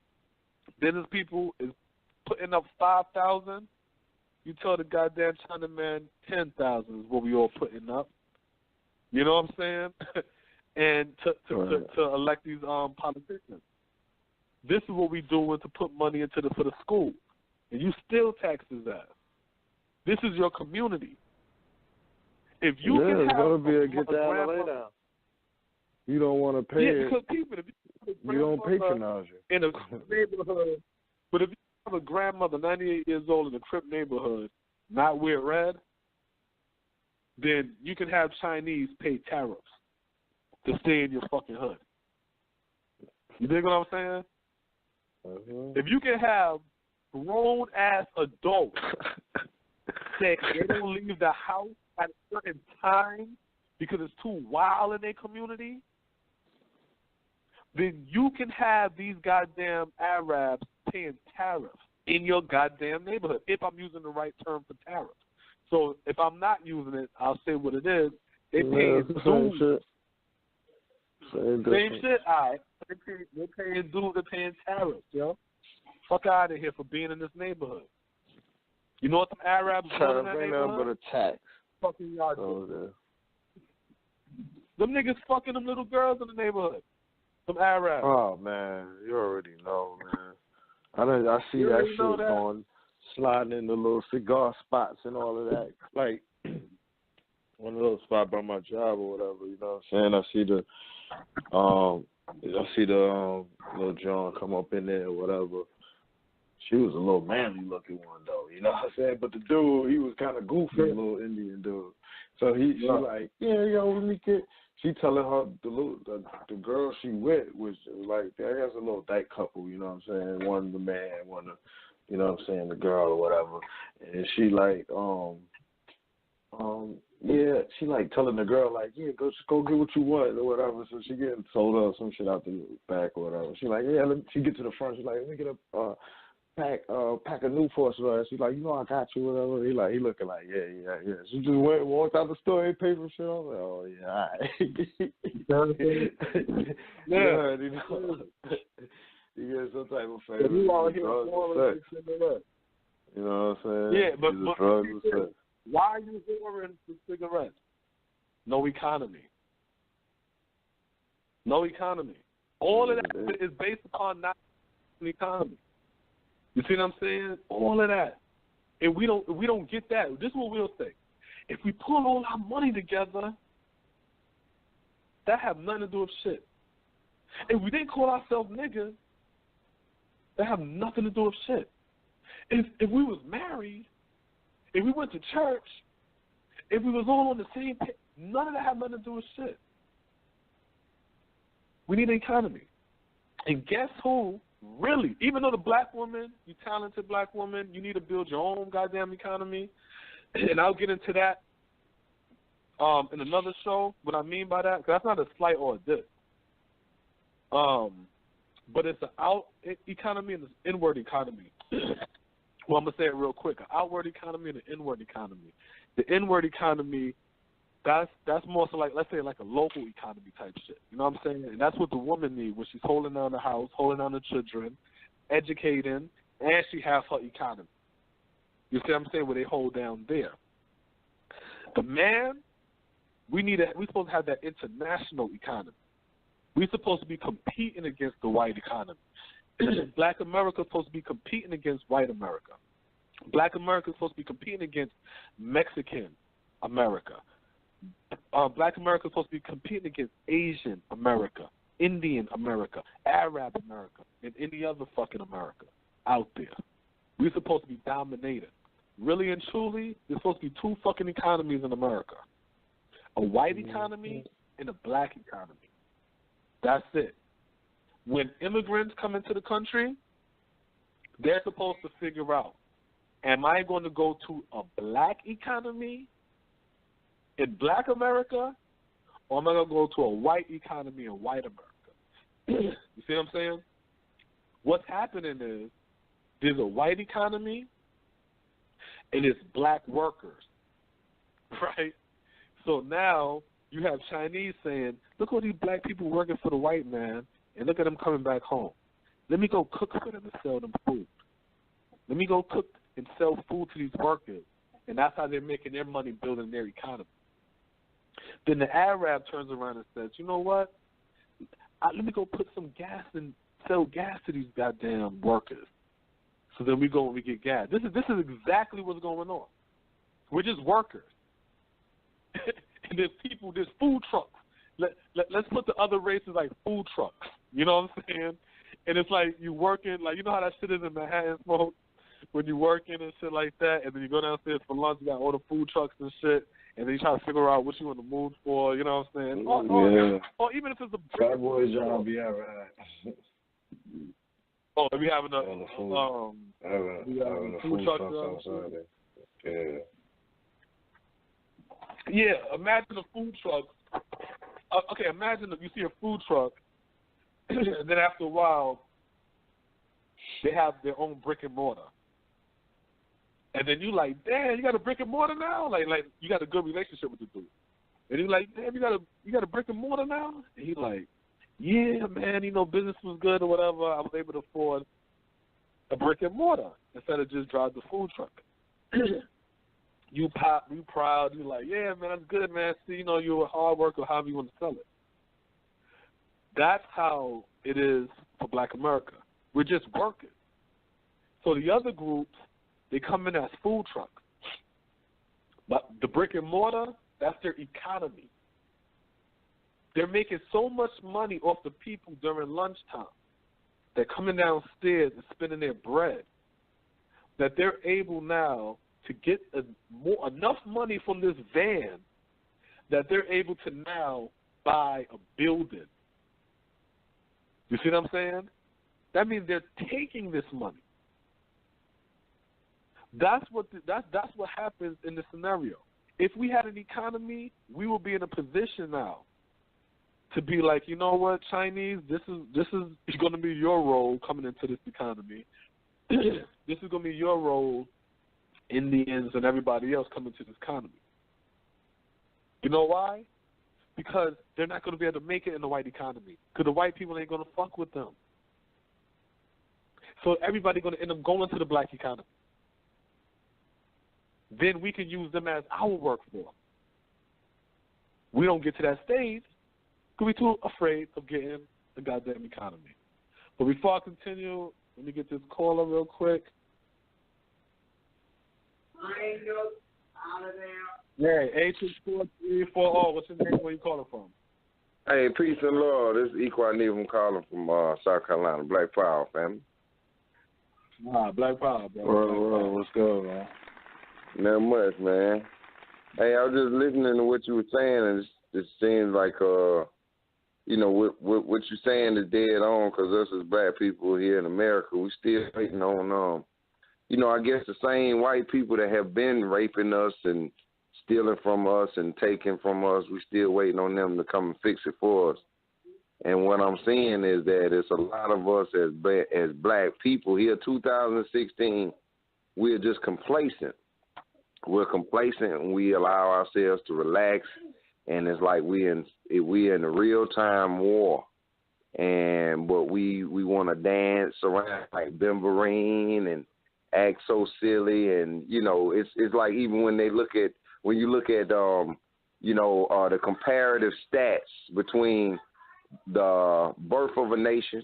business people, is putting up 5,000, you tell the goddamn Chinaman 10,000 is what we all putting up. You know what I'm saying? And to elect these politicians. This is what we doing to put money into for the school, and you still tax his ass. This is your community. If you can have gonna be a get down and lay down. You don't want to pay it. Because people, you don't patronize you in a neighborhood. But if you have a grandmother, 98 years old, in a Crip neighborhood, not wear red, then you can have Chinese pay tariffs to stay in your fucking hood. You dig what I'm saying? Mm-hmm. If you can have grown-ass adults say they don't leave the house at a certain time because it's too wild in their community, then you can have these goddamn Arabs paying tariffs in your goddamn neighborhood, if I'm using the right term for tariffs. So if I'm not using it, I'll say what it is. They're paying dues. Same shit, all right. They're paying dues, they're paying tariffs, yo. Fuck out of here for being in this neighborhood. You know what them Arabs doing in that neighborhood? But a tax. Fucking y'all do. Them niggas fucking them little girls in the neighborhood. Some Arabs. Oh, man. You already know, man. I see that shit going, sliding in the little cigar spots and all of that. Like, one of those spots by my job or whatever, you know what I'm saying? I see the little John come up in there or whatever. She was a little manly looking one though, you know what I'm saying? But the dude, he was kind of goofy, little Indian dude. So she like, yeah, yo, let me get. She telling her the girl she with was like, I guess a little dyke couple, you know what I'm saying? One the man, one the, you know what I'm saying, the girl or whatever. And she like, yeah, she like telling the girl like, yeah, go get what you want or whatever. So she getting told her some shit out the back or whatever. She like, yeah, she get to the front. She's like, let me get a pack of Newports for her. She's like, you know, I got you, whatever. He looking like, yeah. She just walked out the store, ain't paid for shit. I was like, oh yeah, all right. Yeah, you know. You get some type of favor. You all here for cigarettes. You know what I'm saying? Yeah, but why are you whoring for cigarettes? No economy. No economy. All of that is based upon not an economy. You see what I'm saying? All of that. And we don't get that. This is what we'll say. If we pull all our money together, that have nothing to do with shit. If we didn't call ourselves niggas, that have nothing to do with shit. If we was married, if we went to church, if we was all on the same page, none of that have nothing to do with shit. We need an economy. And guess who? Really, even though the black woman, you talented black woman, you need to build your own goddamn economy. And I'll get into that in another show, what I mean by that, because that's not a slight or a diss. But it's an out economy and an inward economy. Well, I'm going to say it real quick. An outward economy and an inward economy. The inward economy, that's more so like, let's say like a local economy type shit. You know what I'm saying? And that's what the woman needs when she's holding down the house, holding down the children, educating, and she has her economy. You see what I'm saying? Where they hold down there. The man, we're supposed to have that international economy. We're supposed to be competing against the white economy. Black America is supposed to be competing against white America. Black America is supposed to be competing against Mexican, America. Black America is supposed to be competing against Asian America, Indian America, Arab America, and any other fucking America out there. We're supposed to be dominated. Really and truly, there's supposed to be two fucking economies in America. A white economy and a black economy. That's it. When immigrants come into the country, they're supposed to figure out, am I going to go to a black economy in black America, or am I going to go to a white economy in white America? You see what I'm saying? What's happening is there's a white economy and it's black workers, right? So now you have Chinese saying, look at these black people working for the white man, and look at them coming back home. Let me go cook for them and sell them food. Let me go cook and sell food to these workers, and that's how they're making their money building their economy. Then the Arab turns around and says, you know what? Let me go put some gas and sell gas to these goddamn workers. So then we go and we get gas. This is exactly what's going on. We're just workers. And there's people, there's food trucks. Let's put the other races like food trucks. You know what I'm saying? And it's like you working, like you know how that shit is in Manhattan, smoke? When you working and shit like that, and then you go downstairs for lunch, you got all the food trucks and shit, and then you try to figure out what you in the mood for, you know what I'm saying? Or even if it's a Fat boy job be having that. Oh, we having a food trucks outside there. Yeah, imagine a food truck. Okay, imagine if you see a food truck, and then after a while, they have their own brick and mortar. And then you like, damn, you got a brick and mortar now? Like you got a good relationship with the dude. And he's like, damn, you got a brick and mortar now? And he's like, yeah, man, you know, business was good or whatever. I was able to afford a brick and mortar instead of just drive the food truck. You proud. You like, yeah, man, that's good, man. See, you know, you're a hard worker, however you want to sell it. That's how it is for Black America. We're just workers. So the other groups, they come in as food trucks. But the brick and mortar, that's their economy. They're making so much money off the people during lunchtime. They're coming downstairs and spending their bread that they're able now to get enough money from this van that they're able to now buy a building. You see what I'm saying? That means they're taking this money. That's what happens in this scenario. If we had an economy, we would be in a position now to be like, you know what, Chinese, this is going to be your role coming into this economy. This is going to be your role, Indians and everybody else coming to this economy. You know why? Because they're not going to be able to make it in the white economy because the white people ain't going to fuck with them. So everybody's going to end up going to the black economy. Then we can use them as our workforce. We don't get to that stage because we're too afraid of getting the goddamn economy. But before I continue, let me get this caller real quick. Yeah, 824-340. What's your name? Where you calling from? Hey, peace and love. This is Equaneve. I'm calling from South Carolina, Black Power, family. Black Power, bro. Bro, what's good, man? Not much, man. Hey, I was just listening to what you were saying, and it seems like, you know, what you're saying is dead on, because us as black people here in America, we still waiting on, you know, I guess the same white people that have been raping us and stealing from us and taking from us, we still waiting on them to come and fix it for us. And what I'm seeing is that it's a lot of us as black people here, 2016, we're just complacent. We're complacent and we allow ourselves to relax, and it's like we're in a real-time war. But we want to dance around like Bimberine and act so silly, and you know it's like even when you look at you know the comparative stats between the birth of a nation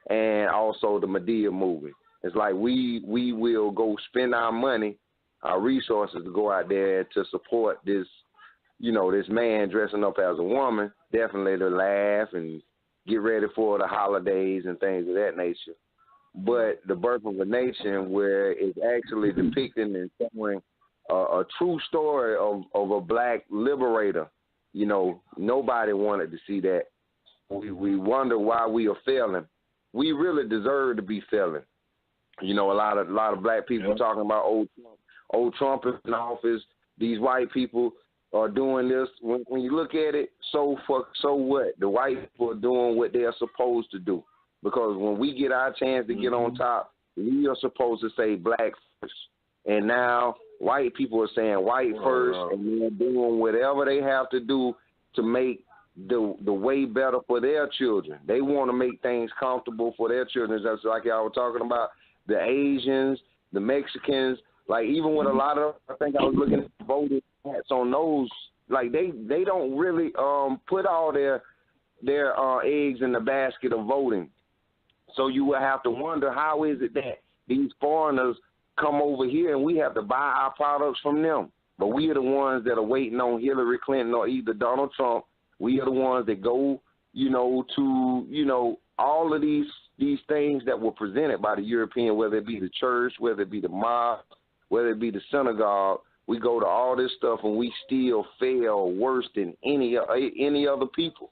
and also the Medea movement. It's like we will go spend our money our resources to go out there to support this, this man dressing up as a woman, definitely to laugh and get ready for the holidays and things of that nature. But the birth of a nation, where it's actually depicting and showing a true story of a black liberator, nobody wanted to see that. We wonder why we are failing. We really deserve to be failing. A lot of black people talking about old Trump is in office. These white people are doing this. When you look at it, so what? The white people are doing what they are supposed to do. Because when we get our chance to get on top, we are supposed to say black first. And now white people are saying white first, and they're doing whatever they have to do to make the way better for their children. They want to make things comfortable for their children. Just like y'all were talking about the Asians, the Mexicans. Like even with a lot of, I think I was looking at voting stats on those. Like they don't really put all their eggs in the basket of voting. So you will have to wonder, how is it that these foreigners come over here and we have to buy our products from them? But we are the ones that are waiting on Hillary Clinton or either Donald Trump. We are the ones that go, to, all of these things that were presented by the European, whether it be the church, whether it be the mosque, whether it be the synagogue. We go to all this stuff and we still fail worse than any other people.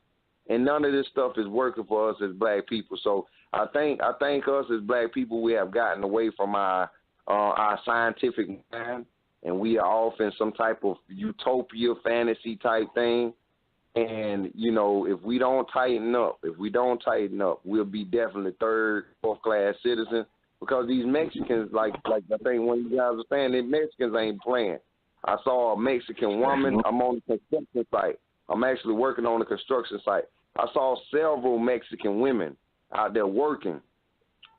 And none of this stuff is working for us as black people. So I think us as black people, we have gotten away from our scientific mind, and we are off in some type of utopia fantasy type thing. And, if we don't tighten up, we'll be definitely third, fourth class citizens, because these Mexicans, like I think one of you guys are saying, the Mexicans ain't playing. I saw a Mexican woman. I'm on the construction site. I'm actually working on the construction site. I saw several Mexican women out there working.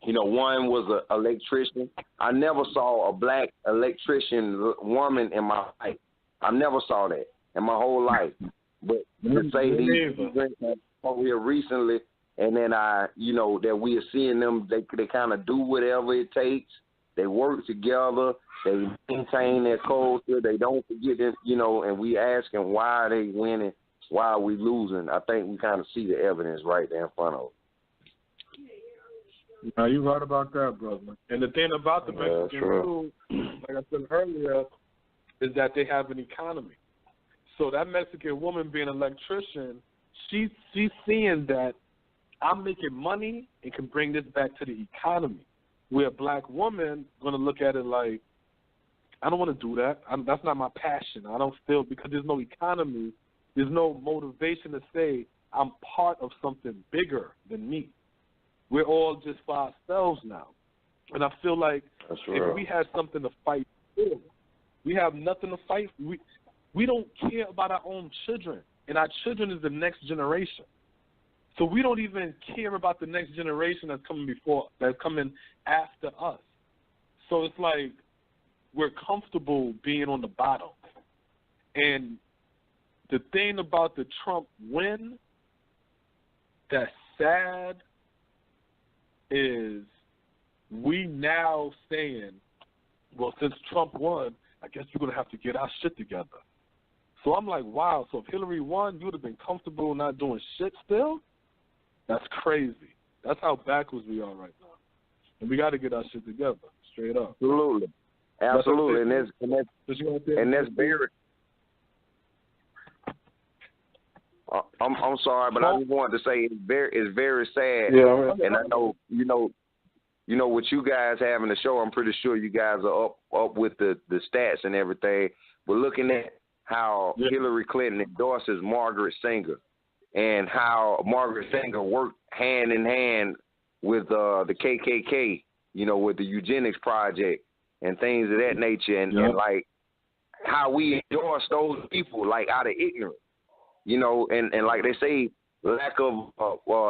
One was an electrician. I never saw a black electrician woman in my life. I never saw that in my whole life. But to say these over here recently, and then that we are seeing them, they kind of do whatever it takes. They work together. They maintain their culture. They don't forget it, and we asking why are they winning, why are we losing. I think we kind of see the evidence right there in front of us. Now, you're right about that, brother. And the thing about the Mexican too, like I said earlier, is that they have an economy. So that Mexican woman being an electrician, she's seeing that I'm making money and can bring this back to the economy. Where a black woman going to look at it like, I don't want to do that. That's not my passion. I don't feel, because there's no economy, there's no motivation to say I'm part of something bigger than me. We're all just for ourselves now. And I feel like if we had something to fight for, we have nothing to fight for. We don't care about our own children, and our children is the next generation. So we don't even care about the next generation that's coming after us. So it's like we're comfortable being on the bottom. And the thing about the Trump win that's sad is we now saying, well, since Trump won, I guess we're going to have to get our shit together. So I'm like, wow, so if Hillary won, you would have been comfortable not doing shit still? That's crazy. That's how backwards we are right now. And we got to get our shit together, straight up. Absolutely. And that's very... I'm sorry, but I just wanted to say it's very sad. Yeah, and I know what you guys have in the show. I'm pretty sure you guys are up with the stats and everything. But looking at how Hillary Clinton endorses Margaret Sanger, and how Margaret Sanger worked hand in hand with the KKK, with the eugenics project and things of that nature, and like how we endorse those people like out of ignorance. And like they say, lack of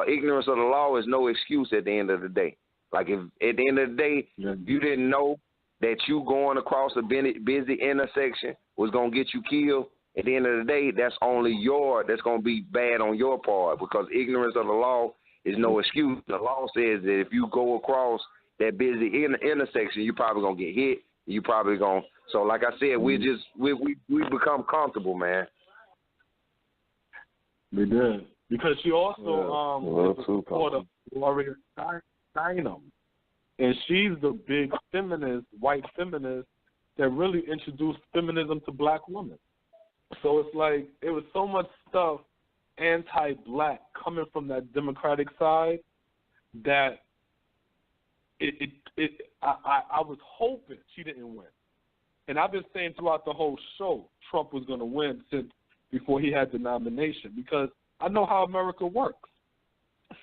ignorance of the law is no excuse at the end of the day. Like if at the end of the day, you didn't know that you going across a busy intersection was going to get you killed, at the end of the day, that's going to be bad on your part, because ignorance of the law is no excuse. The law says that if you go across that busy intersection, you're probably going to get hit, You probably gonna. So like I said, we become comfortable, man. We did, because she also is a supporter of Gloria Steinem, and she's the big feminist, white feminist that really introduced feminism to black women. So it's like it was so much stuff anti-black coming from that Democratic side that I was hoping she didn't win. And I've been saying throughout the whole show Trump was going to win since before he had the nomination, because I know how America works.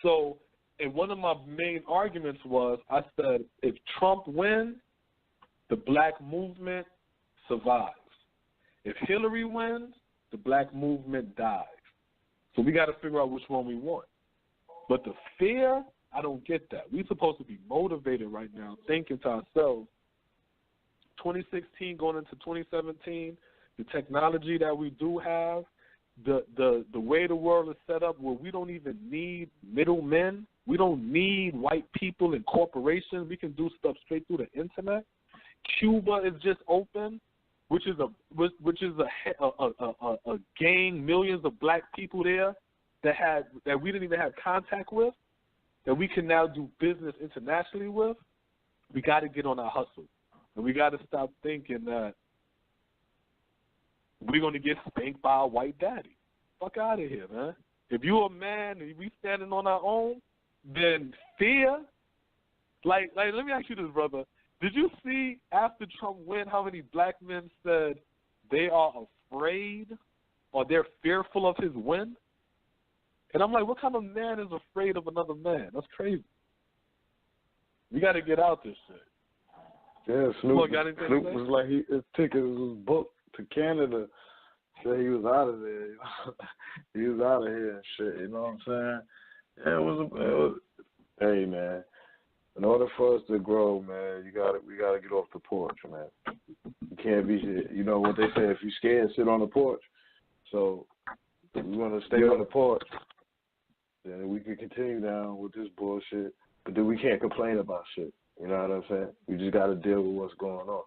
So, and one of my main arguments was, I said, if Trump wins, the black movement survives. If Hillary wins, the black movement dies. So we got to figure out which one we want. But the fear, I don't get that. We're supposed to be motivated right now, thinking to ourselves, 2016 going into 2017, the technology that we do have, the way the world is set up where we don't even need middlemen. We don't need white people and corporations. We can do stuff straight through the internet. Cuba is just open, which is a gang, millions of black people there that we didn't even have contact with, that we can now do business internationally with. We got to get on our hustle, and we got to stop thinking that we're going to get spanked by a white daddy. Fuck out of here, man. If you're a man and we standing on our own, then fear. Like, let me ask you this, brother. Did you see after Trump went how many black men said they are afraid or they're fearful of his win? And I'm like, what kind of man is afraid of another man? That's crazy. We got to get out this shit. Yeah, Snoop was like his ticket was booked to Canada. Said he was out of there. You know? He was out of here and shit. You know what I'm saying? Yeah, it was. Hey, man. In order for us to grow, man, we gotta get off the porch, man. You can't be, you know what they say, if you're scared, sit on the porch. So if we want to stay on the porch, then we can continue down with this bullshit. But then we can't complain about shit. You know what I'm saying? We just gotta deal with what's going on.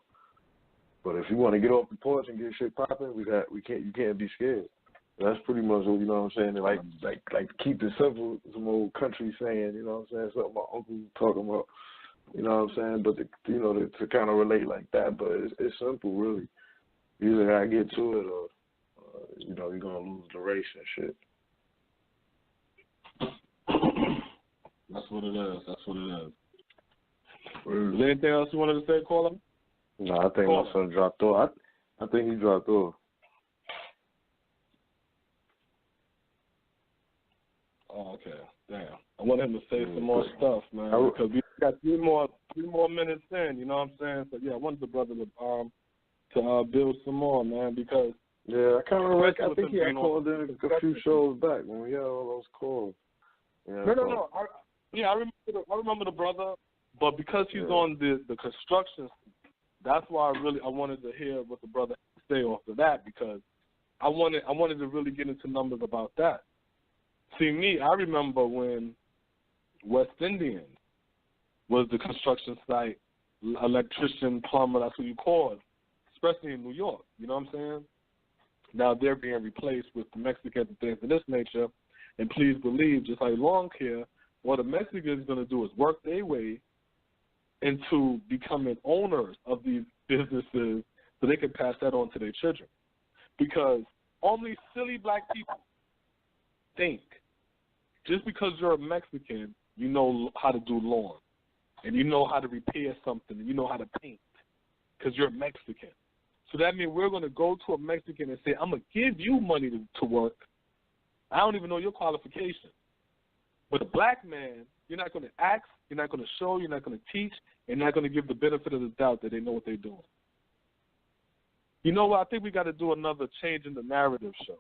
But if you want to get off the porch and get shit popping, you can't be scared. That's pretty much what, you know what I'm saying, like keep it simple, some old country saying, you know what I'm saying, something my uncle was talking about, you know what I'm saying, but to kind of relate like that, but it's simple, really. You either gotta get to it or, you know, you're gonna lose the race and shit. That's what it is. Is there anything else you wanted to say, Caller? No, I think my son dropped off. I think he dropped off. Oh, okay. Damn. I want him to say some more stuff, man, because we got three more minutes in, you know what I'm saying? So, yeah, I wanted the brother to build some more, man, because... Yeah, I kind of I think he had called in a few shows back when we had all those calls. Yeah, no. I remember the brother, but because he's on the construction, that's why I wanted to hear what the brother had to say off of that, because I wanted to really get into numbers about that. See, I remember when West Indian was the construction site, electrician, plumber, that's what you call it, especially in New York, you know what I'm saying? Now they're being replaced with the Mexicans and things of this nature, and please believe, just like Long Care, what the Mexicans are going to do is work their way into becoming owners of these businesses so they can pass that on to their children. Because only silly black people think just because you're a Mexican, you know how to do lawn, and you know how to repair something, and you know how to paint because you're Mexican. So that means we're going to go to a Mexican and say, I'm going to give you money to work. I don't even know your qualifications. But a black man, you're not going to ask, you're not going to show, you're not going to teach, and you're not going to give the benefit of the doubt that they know what they're doing. You know what? I think we got to do another change in the narrative show.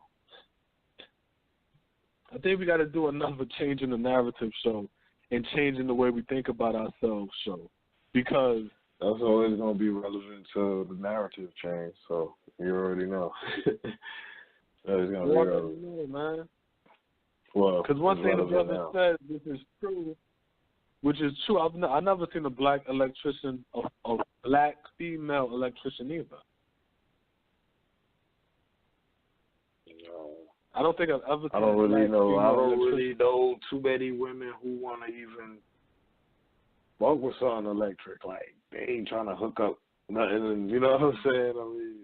I think we got to do another change in the narrative show and changing the way we think about ourselves show. Because that's always going to be relevant to the narrative change, so you already know. It's going to be relevant. Know, man. Well, because one thing the brother said, which is true, I've never seen a black electrician of black female electrician either. No. I don't think I've ever. I don't really know too many women who want to even fuck with something electric. Like, they ain't trying to hook up nothing. And, you know what I'm saying? I mean,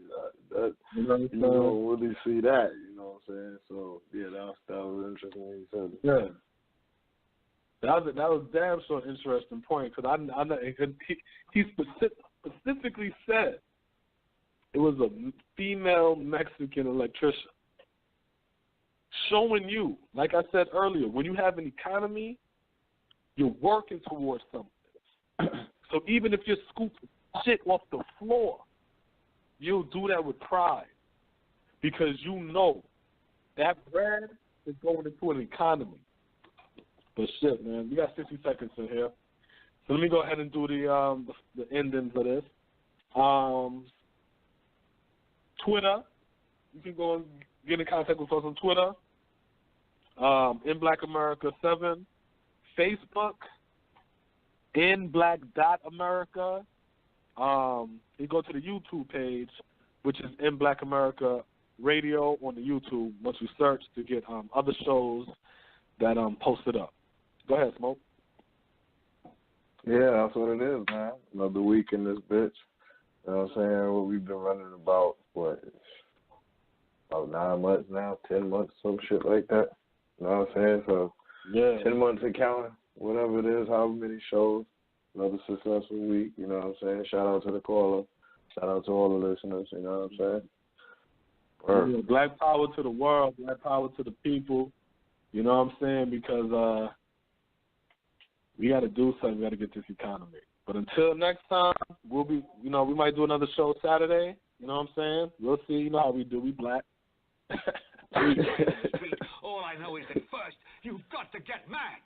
you don't really see that. You know what I'm saying? So yeah, that was interesting when you said it. Yeah. That was damn sure an interesting point, because I know he specifically said it was a female Mexican electrician. Showing you, like I said earlier, when you have an economy, you're working towards something. So even if you're scooping shit off the floor, you'll do that with pride, because you know that bread is going into an economy. But shit, man, we got 60 seconds in here. So let me go ahead and do the endings of this. Twitter, you can go and get in contact with us on Twitter. In Black America 7. Facebook, in Black.America. You go to the YouTube page, which is In Black America Radio on the YouTube. Once you search to get other shows that posted up. Go ahead, Smoke. Yeah, that's what it is, man. Another week in this bitch. You know what I'm saying? What we've been running about 9 months now, 10 months, some shit like that. You know what I'm saying? So, yeah, 10 months and counting, whatever it is, however many shows, another successful week. You know what I'm saying? Shout out to the caller. Shout out to all the listeners. You know what I'm saying? Yeah, black power to the world, black power to the people. You know what I'm saying? Because we got to do something. We got to get this economy. But until next time, we'll be, we might do another show Saturday. You know what I'm saying? We'll see. You know how we do. We black. All I know is that first, you've got to get mad.